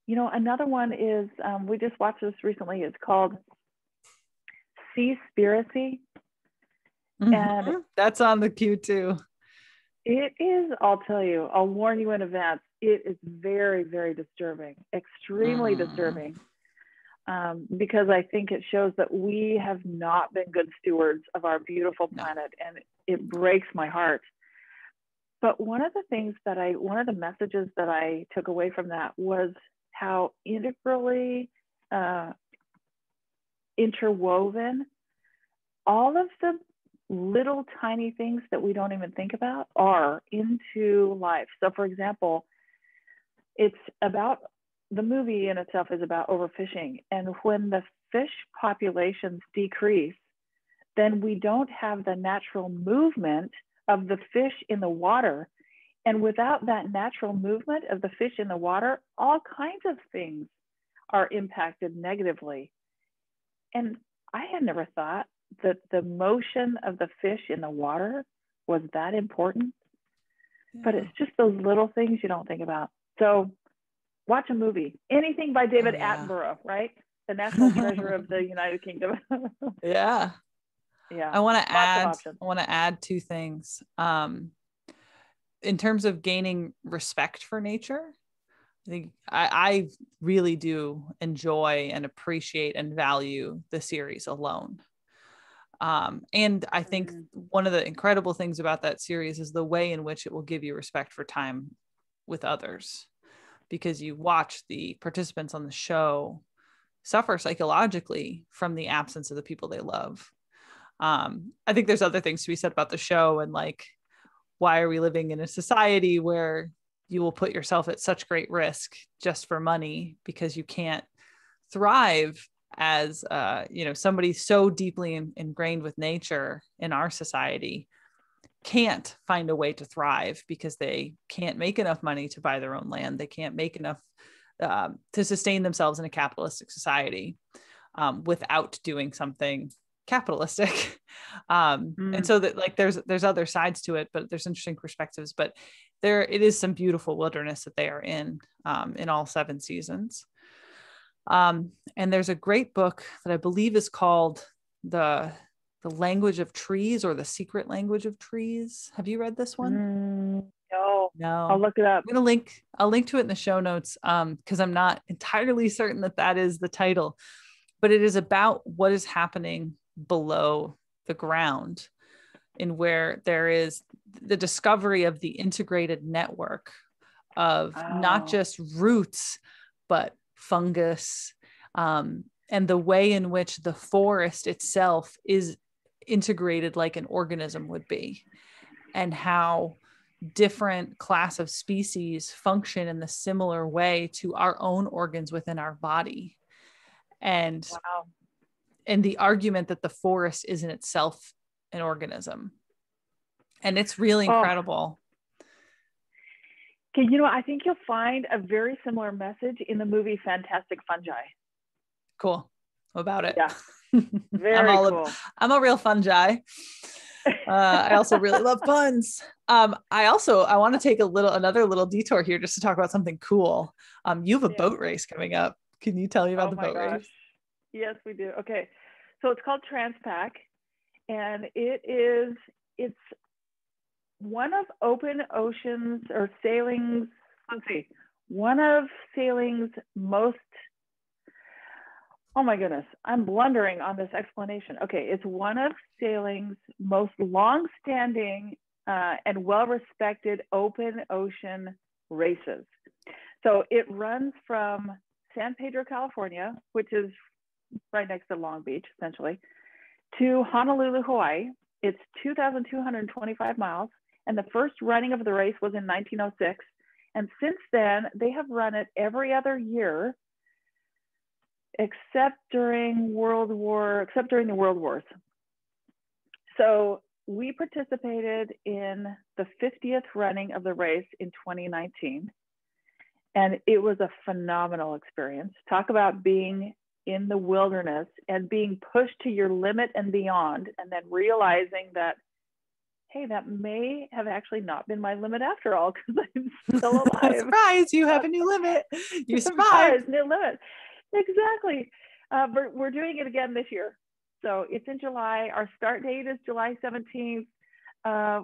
Speaker 2: Another one is, we just watched this recently, it's called Seaspiracy.
Speaker 1: And that's on the queue too.
Speaker 2: It is, I'll tell you, I'll warn you in advance, it is very, very disturbing, extremely disturbing, because I think it shows that we have not been good stewards of our beautiful planet, and it breaks my heart. But one of the messages that I took away from that was how integrally interwoven all of the little tiny things that we don't even think about are into life. So for example, it's about, the movie in itself is about overfishing. And when the fish populations decrease, then we don't have the natural movement of the fish in the water. And without that natural movement of the fish in the water, all kinds of things are impacted negatively. And I had never thought that the motion of the fish in the water was that important. But it's just those little things you don't think about. So watch a movie, anything by David Attenborough, right? The national treasure of the United Kingdom.
Speaker 1: Yeah. I want to add two things. In terms of gaining respect for nature, I think I really do enjoy and appreciate and value the series alone. And I think one of the incredible things about that series is the way in which it will give you respect for time with others, because you watch the participants on the show suffer psychologically from the absence of the people they love. I think there's other things to be said about the show, and like, why are we living in a society where you will put yourself at such great risk just for money, because you can't thrive as somebody so deeply ingrained with nature in our society can't find a way to thrive because they can't make enough money to buy their own land. They can't make enough to sustain themselves in a capitalistic society without doing something capitalistic. And so that, like, there's other sides to it, but there's interesting perspectives. But it is some beautiful wilderness that they are in all 7 seasons. And there's a great book that I believe is called the Language of Trees, or The Secret Language of Trees. Have you read this one?
Speaker 2: No. I'll look it up.
Speaker 1: I'll link to it in the show notes, because I'm not entirely certain that is the title, but it is about what is happening below the ground, in where there is the discovery of the integrated network of not just roots, but fungus, and the way in which the forest itself is integrated like an organism would be, and how different class of species function in the similar way to our own organs within our body. And the argument that the forest is in itself an organism. And it's really incredible.
Speaker 2: Okay, I think you'll find a very similar message in the movie Fantastic Fungi.
Speaker 1: Cool. What about it?
Speaker 2: Yeah. Very cool.
Speaker 1: I'm a real fungi. I also really love puns. I want to take another little detour here just to talk about something cool. You have a boat race coming up. Can you tell me about the boat race?
Speaker 2: Yes, we do. Okay. So it's called Transpac, and it's one of open oceans or sailing's, one of sailing's most, oh my goodness, I'm blundering on this explanation. Okay, it's one of sailing's most long-standing and well-respected open ocean races. So it runs from San Pedro, California, which is right next to Long Beach, essentially, to Honolulu, Hawaii. It's 2,225 miles. And the first running of the race was in 1906. And since then, they have run it every other year, except during the World Wars. So we participated in the 50th running of the race in 2019. And it was a phenomenal experience. Talk about being in the wilderness and being pushed to your limit and beyond, and then realizing that, hey, that may have actually not been my limit after all, because I'm still alive.
Speaker 1: Surprise, you have a new limit. You survived.
Speaker 2: New limit. Exactly. But we're doing it again this year. So it's in July. Our start date is July 17th.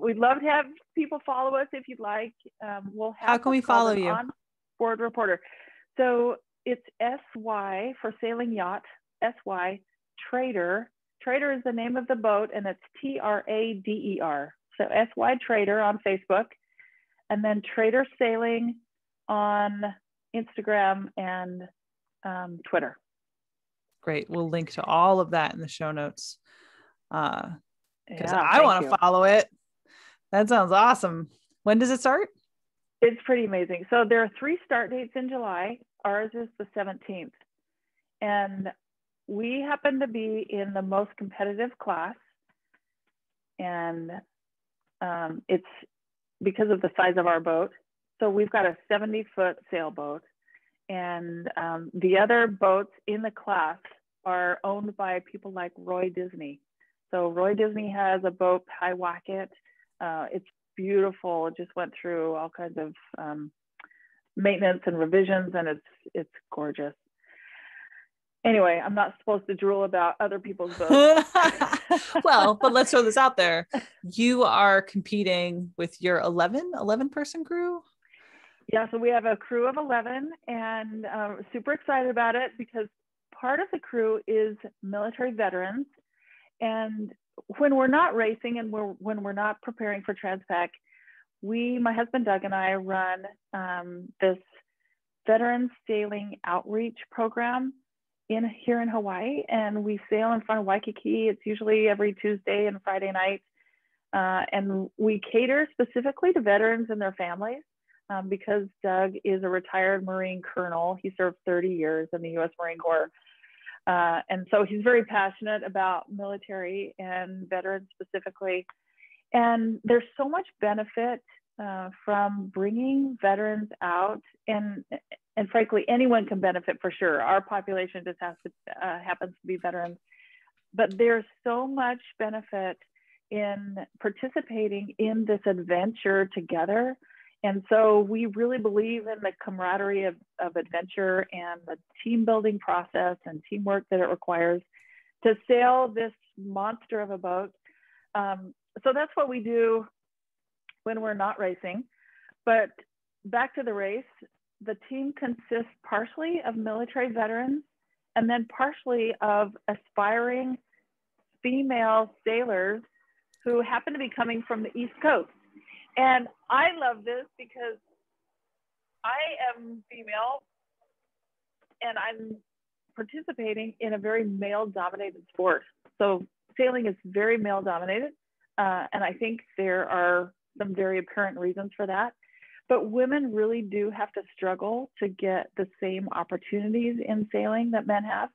Speaker 2: We'd love to have people follow us if you'd like. We'll have
Speaker 1: How can we follow you?
Speaker 2: On Board Reporter. So it's SY for Sailing Yacht, SY Trader. Trader is the name of the boat, and it's TRADER. So SY Trader on Facebook, and then Trader Sailing on Instagram and Twitter.
Speaker 1: Great. We'll link to all of that in the show notes, because I want to follow it. That sounds awesome. When does it start?
Speaker 2: It's pretty amazing. So there are 3 start dates in July. Ours is the 17th. And we happen to be in the most competitive class. And it's because of the size of our boat. So we've got a 70-foot sailboat. And the other boats in the class are owned by people like Roy Disney. So Roy Disney has a boat, Hiwacket. It's beautiful. It just went through all kinds of maintenance and revisions, and it's gorgeous. Anyway, I'm not supposed to drool about other people's boats.
Speaker 1: Well, but let's throw this out there. You are competing with your 11 person crew?
Speaker 2: Yeah, so we have a crew of 11 and super excited about it because part of the crew is military veterans. And when we're not racing and when we're not preparing for Transpac, my husband Doug and I run this veteran sailing outreach program here in Hawaii, and we sail in front of Waikiki. It's usually every Tuesday and Friday night, and we cater specifically to veterans and their families because Doug is a retired Marine colonel. He served 30 years in the U.S. Marine Corps, and so he's very passionate about military and veterans specifically. And there's so much benefit from bringing veterans out, and frankly, anyone can benefit for sure. Our population just happens to be veterans, but there's so much benefit in participating in this adventure together. And so we really believe in the camaraderie of adventure and the team building process and teamwork that it requires to sail this monster of a boat. So that's what we do when we're not racing. But back to the race, the team consists partially of military veterans and then partially of aspiring female sailors who happen to be coming from the East Coast. And I love this because I am female and I'm participating in a very male-dominated sport. So sailing is very male-dominated. And I think there are some very apparent reasons for that. But women really do have to struggle to get the same opportunities in sailing that men have.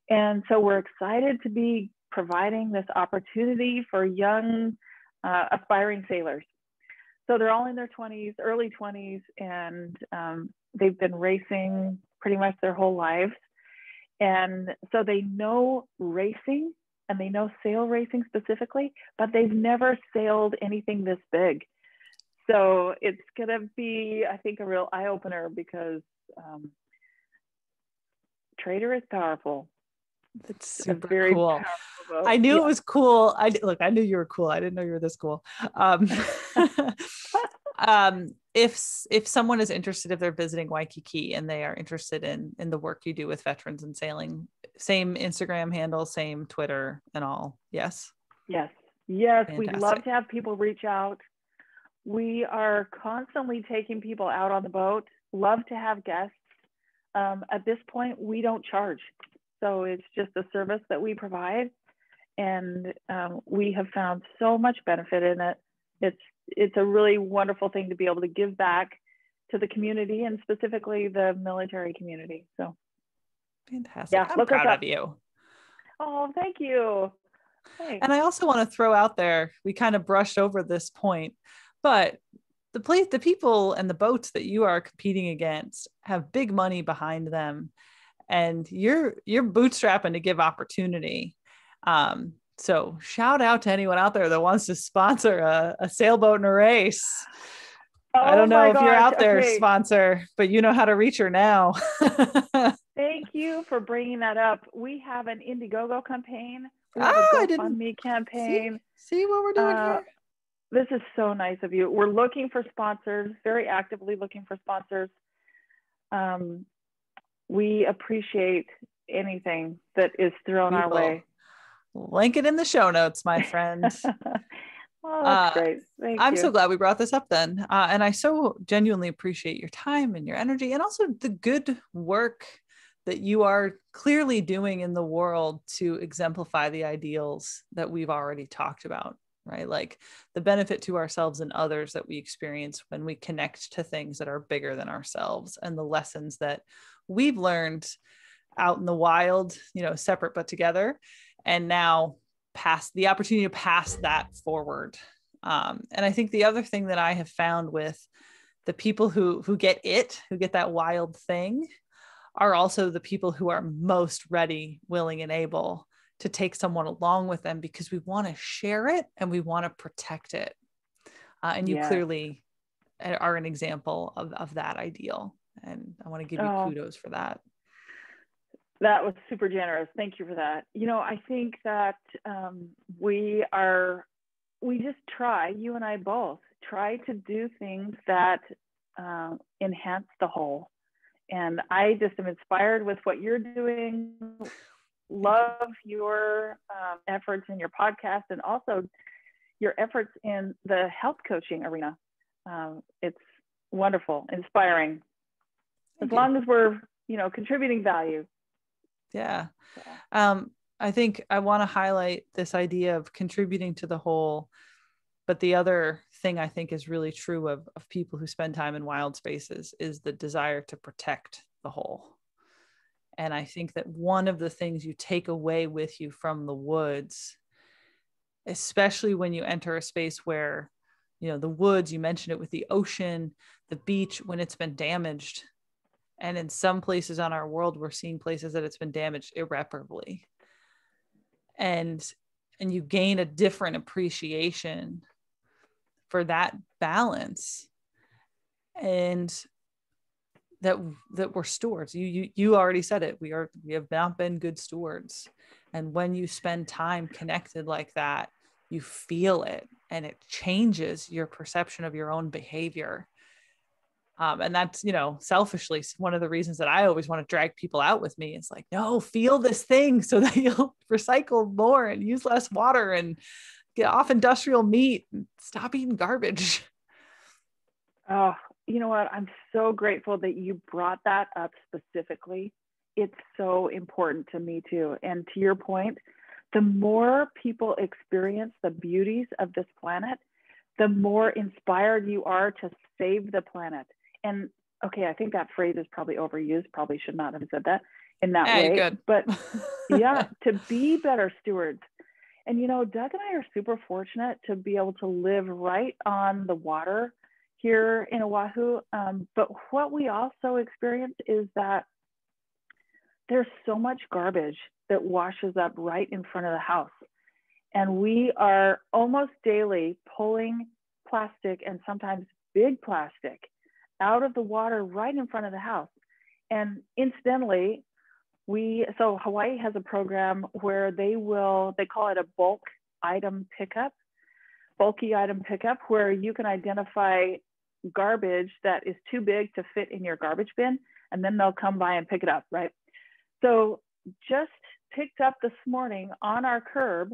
Speaker 2: And so we're excited to be providing this opportunity for young aspiring sailors. So they're all in their 20s, early 20s, and they've been racing pretty much their whole lives. And so they know racing and they know sail racing specifically, but they've never sailed anything this big. So it's going to be, I think, a real eye opener because Trader is powerful.
Speaker 1: It's super cool. I knew it was cool. I knew you were cool. I didn't know you were this cool. If someone is interested, if they're visiting Waikiki and they are interested in the work you do with veterans and sailing, same Instagram handle, same Twitter and all. Yes.
Speaker 2: Yes. We'd love to have people reach out. We are constantly taking people out on the boat. Love to have guests. At this point, we don't charge. So it's just a service that we provide. And we have found so much benefit in it. It's a really wonderful thing to be able to give back to the community and specifically the military community. So
Speaker 1: fantastic. Yeah, I'm proud of you.
Speaker 2: Oh, thank you. Thanks.
Speaker 1: And I also want to throw out there, we kind of brushed over this point, but the people and the boats that you are competing against have big money behind them, and you're bootstrapping to give opportunity. So shout out to anyone out there that wants to sponsor a sailboat in a race. Oh, I don't know if you're out there, sponsor, but you know how to reach her now.
Speaker 2: Thank you for bringing that up. We have an Indiegogo campaign. We have a GoFundMe campaign.
Speaker 1: See what we're doing here?
Speaker 2: This is so nice of you. We're looking for sponsors, very actively looking for sponsors. We appreciate anything that is thrown our way.
Speaker 1: Link it in the show notes, my friend.
Speaker 2: Oh, that's great. Thank you.
Speaker 1: I'm so glad we brought this up then. And I so genuinely appreciate your time and your energy and also the good work that you are clearly doing in the world to exemplify the ideals that we've already talked about, right? Like the benefit to ourselves and others that we experience when we connect to things that are bigger than ourselves, and the lessons that we've learned out in the wild, separate but together, and now the opportunity to pass that forward. And I think the other thing that I have found with the people who get that wild thing are also the people who are most ready, willing, and able to take someone along with them, because we want to share it and we want to protect it. And you clearly are an example of that ideal. And I want to give you kudos for that.
Speaker 2: That was super generous. Thank you for that. I think that we just try, you and I both, try to do things that enhance the whole. And I just am inspired with what you're doing. Love your efforts in your podcast, and also your efforts in the health coaching arena. It's wonderful, inspiring. As long as we're, contributing value.
Speaker 1: Yeah. I think I want to highlight this idea of contributing to the whole. But the other thing I think is really true of people who spend time in wild spaces is the desire to protect the whole. And I think that one of the things you take away with you from the woods, especially when you enter a space where, the woods, you mentioned it with the ocean, the beach, when it's been damaged. And in some places on our world, we're seeing places that it's been damaged irreparably. And you gain a different appreciation for that balance, and that we're stewards. You already said it. We have not been good stewards. And when you spend time connected like that, you feel it, and it changes your perception of your own behavior. And that's, selfishly one of the reasons that I always want to drag people out with me. It's like, no, feel this thing so that you'll recycle more and use less water and get off industrial meat and stop eating garbage.
Speaker 2: Oh, you know what? I'm so grateful that you brought that up specifically. It's so important to me too. And to your point, the more people experience the beauties of this planet, the more inspired you are to save the planet. And okay, I think that phrase is probably overused. Probably should not have said that in that way.
Speaker 1: Good.
Speaker 2: But yeah, to be better stewards. And, Doug and I are super fortunate to be able to live right on the water here in Oahu. But what we also experience is that there's so much garbage that washes up right in front of the house. And we are almost daily pulling plastic, and sometimes big plastic, out of the water right in front of the house. And incidentally, so Hawaii has a program where they call it a bulky item pickup, where you can identify garbage that is too big to fit in your garbage bin, and then they'll come by and pick it up, right? So just picked up this morning on our curb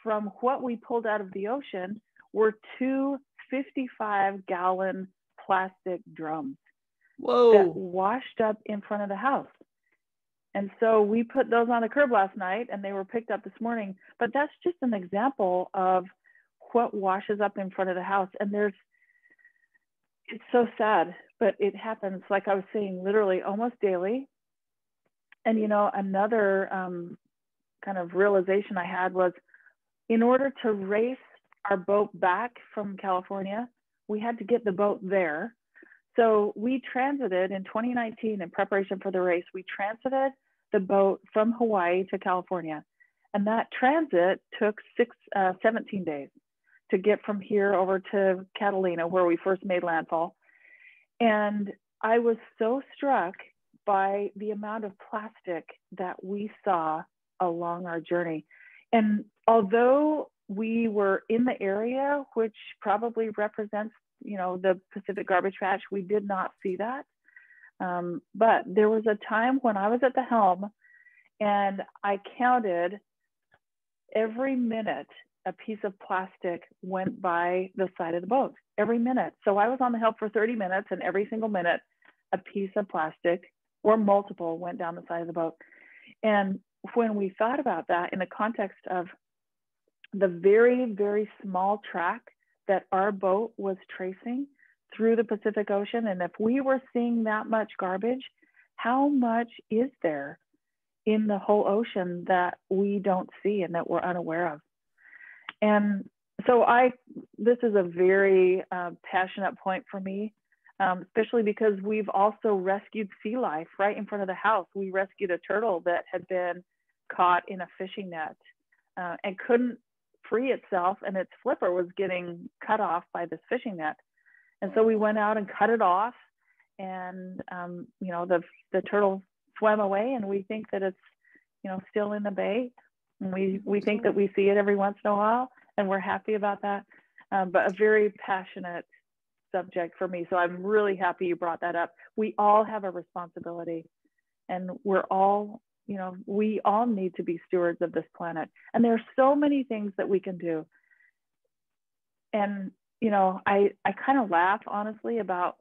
Speaker 2: from what we pulled out of the ocean were 2 55-gallon plastic drums.
Speaker 1: Whoa.
Speaker 2: That washed up in front of the house. And so we put those on the curb last night, and they were picked up this morning. But that's just an example of what washes up in front of the house. And it's so sad, but it happens, like I was saying, literally almost daily. And, another kind of realization I had was, in order to race our boat back from California, we had to get the boat there. So we transited in 2019 in preparation for the race. We transited the boat from Hawaii to California. And that transit took 17 days to get from here over to Catalina, where we first made landfall. And I was so struck by the amount of plastic that we saw along our journey. And although we were in the area, which probably represents, the Pacific Garbage Patch, we did not see that. But there was a time when I was at the helm, and I counted every minute a piece of plastic went by the side of the boat, every minute. So I was on the helm for 30 minutes, and every single minute, a piece of plastic or multiple went down the side of the boat. And when we thought about that in the context of the very, very small track that our boat was tracing through the Pacific Ocean, and if we were seeing that much garbage, how much is there in the whole ocean that we don't see and that we're unaware of? And so this is a very passionate point for me, especially because we've also rescued sea life right in front of the house. We rescued a turtle that had been caught in a fishing net and couldn't free itself, and its flipper was getting cut off by this fishing net. And so we went out and cut it off, and the turtle swam away, and we think that it's still in the bay. And we think that we see it every once in a while, and we're happy about that. But a very passionate subject for me. So I'm really happy you brought that up. We all have a responsibility, and we're all, we all need to be stewards of this planet. And there are so many things that we can do. And, I kind of laugh, honestly, about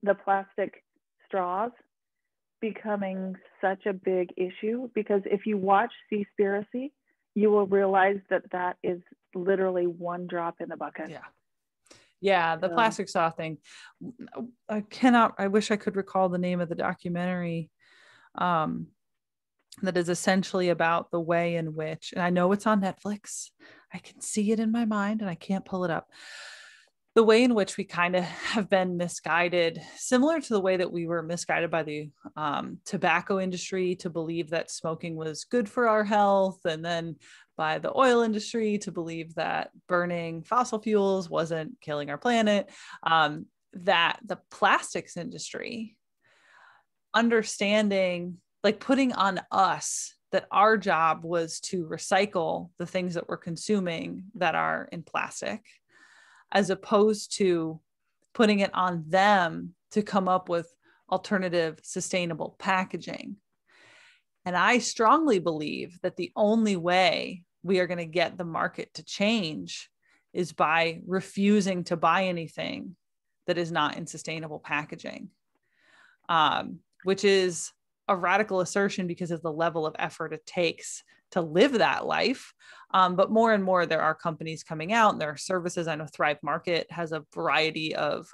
Speaker 2: the plastic straws becoming such a big issue, because if you watch Seaspiracy, you will realize that that is literally one drop in the bucket.
Speaker 1: Yeah. The plastic straw thing. I wish I could recall the name of the documentary that is essentially about the way in which, and I know it's on Netflix, I can see it in my mind and I can't pull it up. The way in which we kind of have been misguided, similar to the way that we were misguided by the tobacco industry to believe that smoking was good for our health, and then by the oil industry to believe that burning fossil fuels wasn't killing our planet, that the plastics industry, understanding, like putting on us that our job was to recycle the things that we're consuming that are in plastic, as opposed to putting it on them to come up with alternative sustainable packaging. And I strongly believe that the only way we are going to get the market to change is by refusing to buy anything that is not in sustainable packaging, which is a radical assertion because of the level of effort it takes to live that life. But more and more, there are companies coming out and there are services. I know Thrive Market has a variety of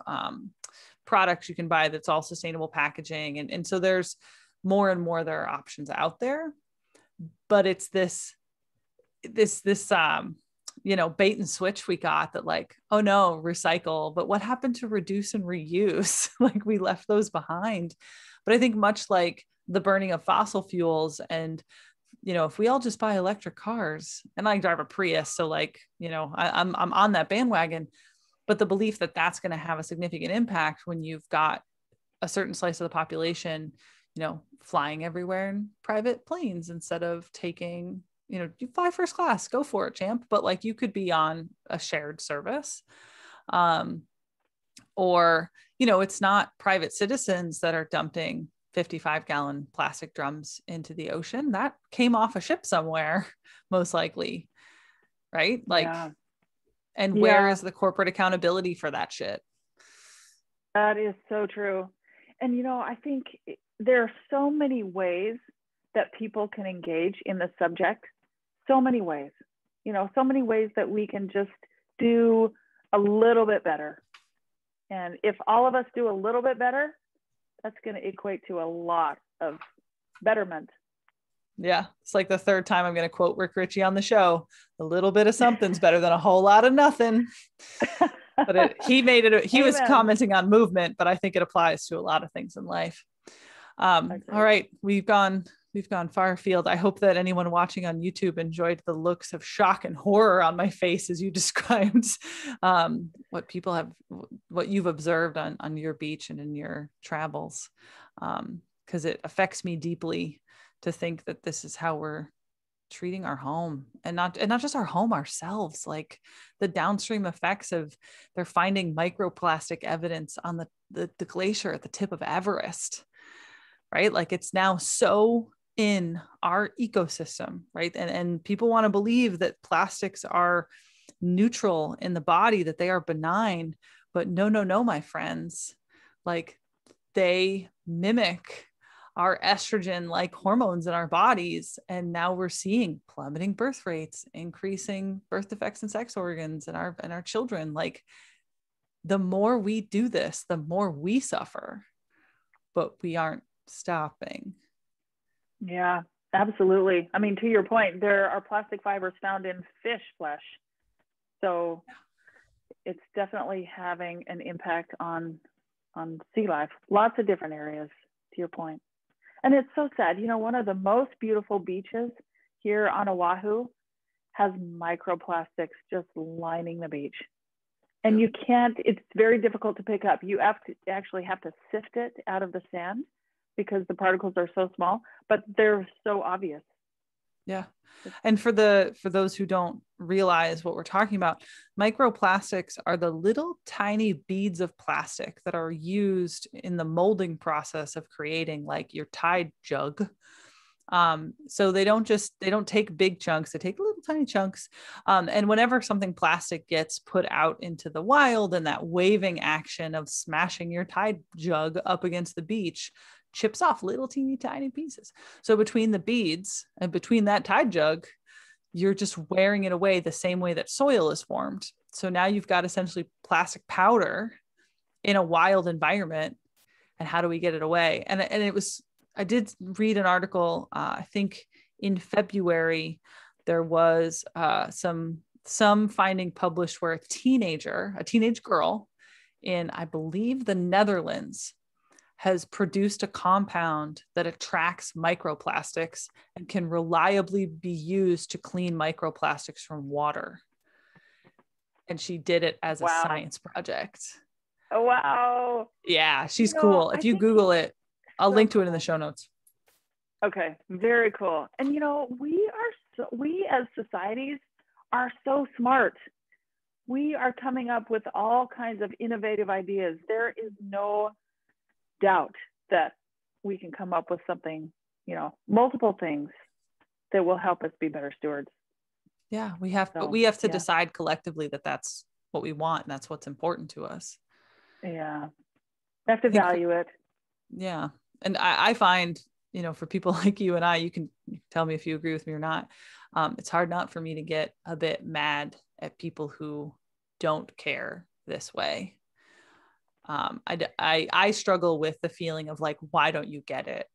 Speaker 1: products you can buy that's all sustainable packaging. And so there's more and more, there are options out there, but it's this bait and switch we got that, like, oh no, recycle, but what happened to reduce and reuse? Like, we left those behind. But I think much like the burning of fossil fuels, and if we all just buy electric cars, and I drive a Prius, so like, I'm on that bandwagon, but the belief that that's going to have a significant impact when you've got a certain slice of the population, flying everywhere in private planes instead of taking, you fly first class, go for it, champ. But like, you could be on a shared service, or, it's not private citizens that are dumping 55-gallon plastic drums into the ocean. That came off a ship somewhere, most likely. Right? Like, yeah. And where is the corporate accountability for that shit?
Speaker 2: That is so true. And, I think there are so many ways that people can engage in the subject. So many ways, so many ways that we can just do a little bit better. And if all of us do a little bit better, that's going to equate to a lot of betterment.
Speaker 1: Yeah. It's like the third time I'm going to quote Rick Ritchie on the show. A little bit of something's better than a whole lot of nothing. But he was commenting on movement, but I think it applies to a lot of things in life. All right. We've gone far afield. I hope that anyone watching on YouTube enjoyed the looks of shock and horror on my face as you described what you've observed on your beach and in your travels. Because it affects me deeply to think that this is how we're treating our home, and not just our home, ourselves. Like, the downstream effects of, they're finding microplastic evidence on the glacier at the tip of Everest, right? Like, it's now so in our ecosystem, right? And people want to believe that plastics are neutral in the body, that they are benign, but no, my friends. Like, they mimic our estrogen like hormones in our bodies, and now we're seeing plummeting birth rates, increasing birth defects in sex organs in our children. Like, the more we do this, the more we suffer, but we aren't stopping.
Speaker 2: Yeah, absolutely. I mean, to your point, there are plastic fibers found in fish flesh, so it's definitely having an impact on sea life, lots of different areas, to your point. And it's so sad. One of the most beautiful beaches here on Oahu has microplastics just lining the beach. And it's very difficult to pick up. You actually have to sift it out of the sand because the particles are so small, but they're so obvious.
Speaker 1: Yeah. And for those who don't realize what we're talking about, microplastics are the little tiny beads of plastic that are used in the molding process of creating like your Tide jug. So they don't take big chunks, they take little tiny chunks. And whenever something plastic gets put out into the wild, and that waving action of smashing your Tide jug up against the beach chips off little teeny tiny pieces. So between the beads and between that Tide jug, you're just wearing it away the same way that soil is formed. So now you've got essentially plastic powder in a wild environment. And how do we get it away? And it was, I did read an article, I think in February, there was some finding published where a teenage girl in, I believe, the Netherlands has produced a compound that attracts microplastics and can reliably be used to clean microplastics from water. And she did it as a science project.
Speaker 2: Oh, wow.
Speaker 1: Yeah, she's cool. If you Google it, I'll link to it in the show notes.
Speaker 2: Okay, very cool. And we as societies are so smart. We are coming up with all kinds of innovative ideas. There is no doubt that we can come up with something, multiple things that will help us be better stewards.
Speaker 1: Yeah, but we have to decide collectively that that's what we want and that's what's important to us.
Speaker 2: Yeah, we have to value it.
Speaker 1: Yeah, and I find, for people like you and I, you can tell me if you agree with me or not. It's hard not for me to get a bit mad at people who don't care this way. I struggle with the feeling of like, why don't you get it?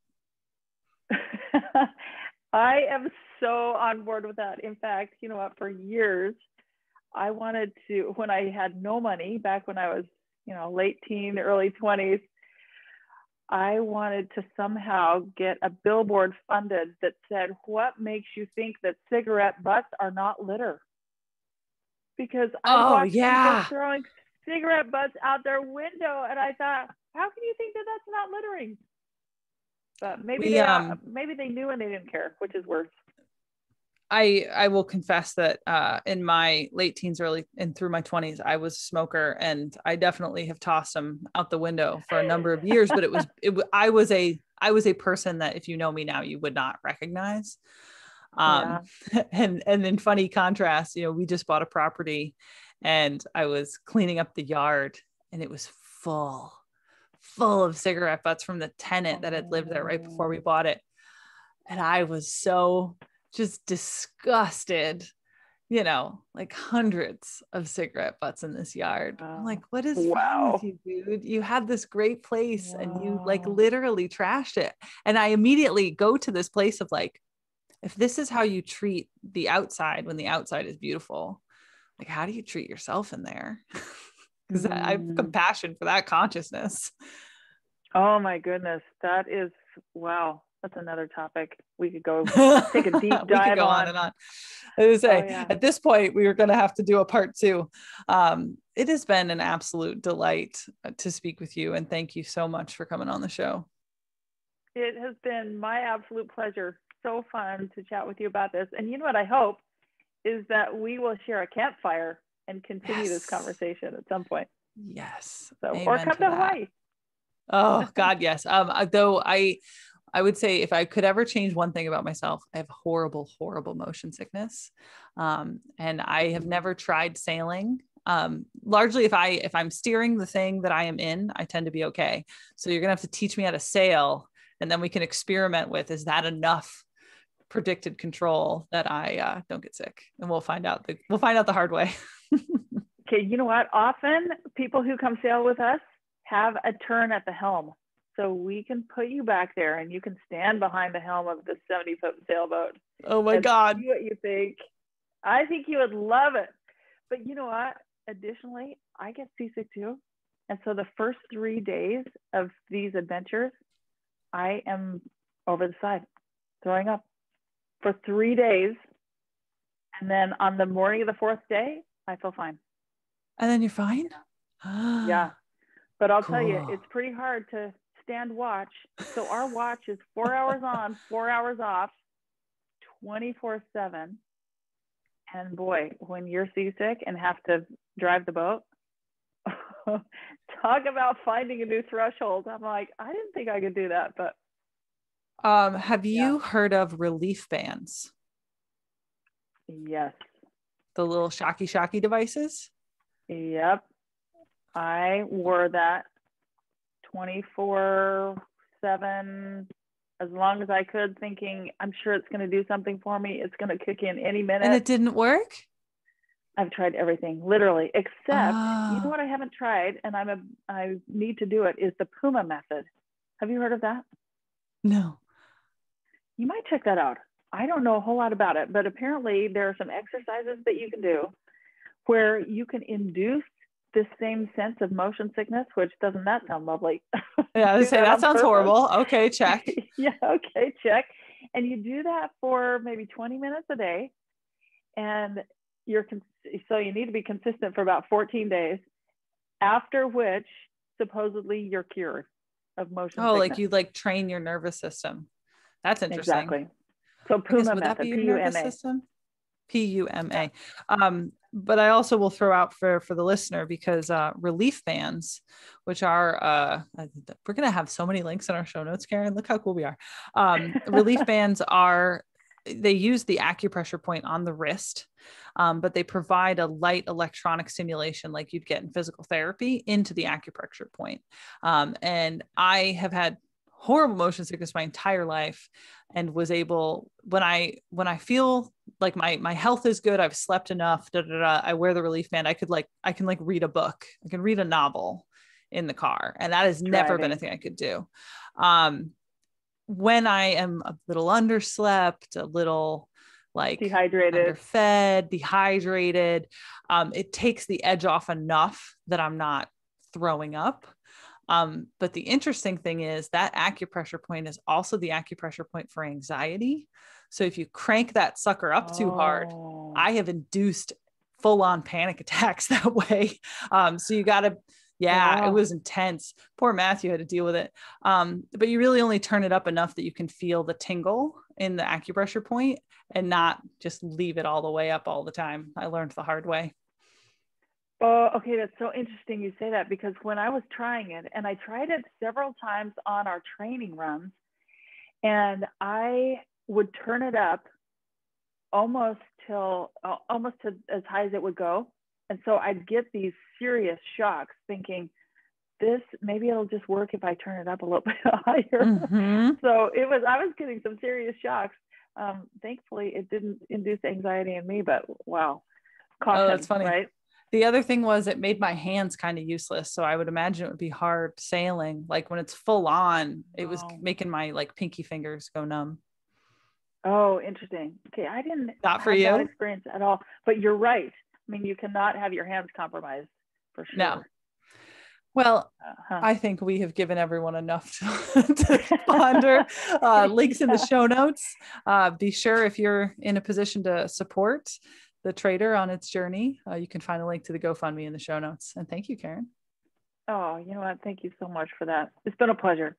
Speaker 2: I am so on board with that. In fact, you know what, for years, I wanted to, when I had no money, back when I was, late teen, early 20s, I wanted to somehow get a billboard funded that said, what makes you think that cigarette butts are not litter? Because I watched people throwing cigarette butts out their window, and I thought, how can you think that that's not littering? But maybe they knew and they didn't care, which is worse.
Speaker 1: I will confess that in my late teens, early and through my 20s, I was a smoker, and I definitely have tossed them out the window for a number of years. But I was a person that, if you know me now, you would not recognize. And in funny contrast, we just bought a property, and I was cleaning up the yard, and it was full of cigarette butts from the tenant that had lived there right before we bought it. And I was so just disgusted, like hundreds of cigarette butts in this yard. I'm like, what is wrong with you, dude? You had this great place and you like literally trashed it. And I immediately go to this place of like, if this is how you treat the outside when the outside is beautiful, like, how do you treat yourself in there? Because I have compassion for that consciousness.
Speaker 2: Oh my goodness. That is, wow. That's another topic we could go take a deep dive
Speaker 1: we could go on and on. I was say, at this point, we were going to have to do a part 2. It has been an absolute delight to speak with you. And thank you so much for coming on the show.
Speaker 2: It has been my absolute pleasure. So fun to chat with you about this. And you know what I hope is that we will share a campfire and continue this conversation at some point.
Speaker 1: Yes.
Speaker 2: So, or come to Hawaii.
Speaker 1: Oh God, yes. Though I would say, if I could ever change one thing about myself, I have horrible, horrible motion sickness. And I have never tried sailing. Largely if I'm steering the thing that I am in, I tend to be okay. So you're gonna have to teach me how to sail, and then we can experiment with, is that enough predicted control that I don't get sick? And we'll find out the hard way.
Speaker 2: Okay, you know what? Often people who come sail with us have a turn at the helm. So we can put you back there and you can stand behind the helm of the 70-foot sailboat.
Speaker 1: Oh my God.
Speaker 2: See what you think. I think you would love it. But you know what? Additionally, I get seasick too. And so the first 3 days of these adventures, I am over the side, throwing up for 3 days. And then on the morning of the 4th day, I feel fine.
Speaker 1: And then you're fine?
Speaker 2: Yeah. But I'll tell you, it's pretty hard to stand watch. So our watch is 4 hours on, 4 hours off, 24/7. And boy, when you're seasick and have to drive the boat, talk about finding a new threshold. I'm like, I didn't think I could do that, but
Speaker 1: have you heard of relief bands?
Speaker 2: Yes.
Speaker 1: The little shocky devices?
Speaker 2: Yep. I wore that 24/7 as long as I could, thinking I'm sure it's going to do something for me. It's going to kick in any minute.
Speaker 1: And it didn't work?
Speaker 2: I've tried everything, literally, except you know what I haven't tried, and I need to do it, is the Puma Method. Have you heard of that?
Speaker 1: No.
Speaker 2: You might check that out. I don't know a whole lot about it, but apparently there are some exercises that you can do where you can induce this same sense of motion sickness, which doesn't that sound lovely?
Speaker 1: Yeah, I would say that sounds horrible. Okay, check.
Speaker 2: Yeah, okay, check. And you do that for maybe 20 minutes a day. And so you need to be consistent for about 14 days, after which supposedly you're cured of motion sickness.
Speaker 1: Like you like train your nervous system. That's interesting.
Speaker 2: Exactly. So Puma Method,
Speaker 1: that be your nervous system? PUMA.
Speaker 2: Yeah.
Speaker 1: But I also will throw out for the listener, because relief bands, which are we're gonna have so many links in our show notes, Karen. Look how cool we are. Relief bands they use the acupressure point on the wrist, but they provide a light electronic stimulation like you'd get in physical therapy into the acupressure point. And I have had horrible motion sickness my entire life, and was able, when I feel like my health is good, I've slept enough, I wear the relief band. I can read a book. I can read a novel in the car, and that has never been a thing I could do. When I am a little underslept, a little like dehydrated, it takes the edge off enough that I'm not throwing up. But the interesting thing is that acupressure point is also the acupressure point for anxiety. So if you crank that sucker up too hard, I have induced full-on panic attacks that way. So you got to, it was intense. Poor Matthew had to deal with it. But you really only turn it up enough that you can feel the tingle in the acupressure point, and not just leave it all the way up all the time. I learned the hard way.
Speaker 2: Oh, okay. That's so interesting you say that, because when I was trying it, and I tried it several times on our training runs, and I would turn it up almost to as high as it would go. And so I'd get these serious shocks thinking, maybe it'll just work if I turn it up a little bit higher. Mm-hmm. So I was getting some serious shocks. Thankfully it didn't induce anxiety in me, but wow. Caution,
Speaker 1: that's funny.
Speaker 2: Right?
Speaker 1: The other thing was it made my hands kind of useless. So I would imagine it would be hard sailing. Like when it's full on, it was making my like pinky fingers go numb.
Speaker 2: Oh, interesting. Okay. I didn't
Speaker 1: have
Speaker 2: that experience at all, but you're right. I mean, you cannot have your hands compromised for sure.
Speaker 1: No. Well, I think we have given everyone enough to ponder. Links in the show notes. Be sure, if you're in a position to support the trader on its journey, you can find a link to the GoFundMe in the show notes. And thank you, Karen.
Speaker 2: Oh, you know what? Thank you so much for that. It's been a pleasure.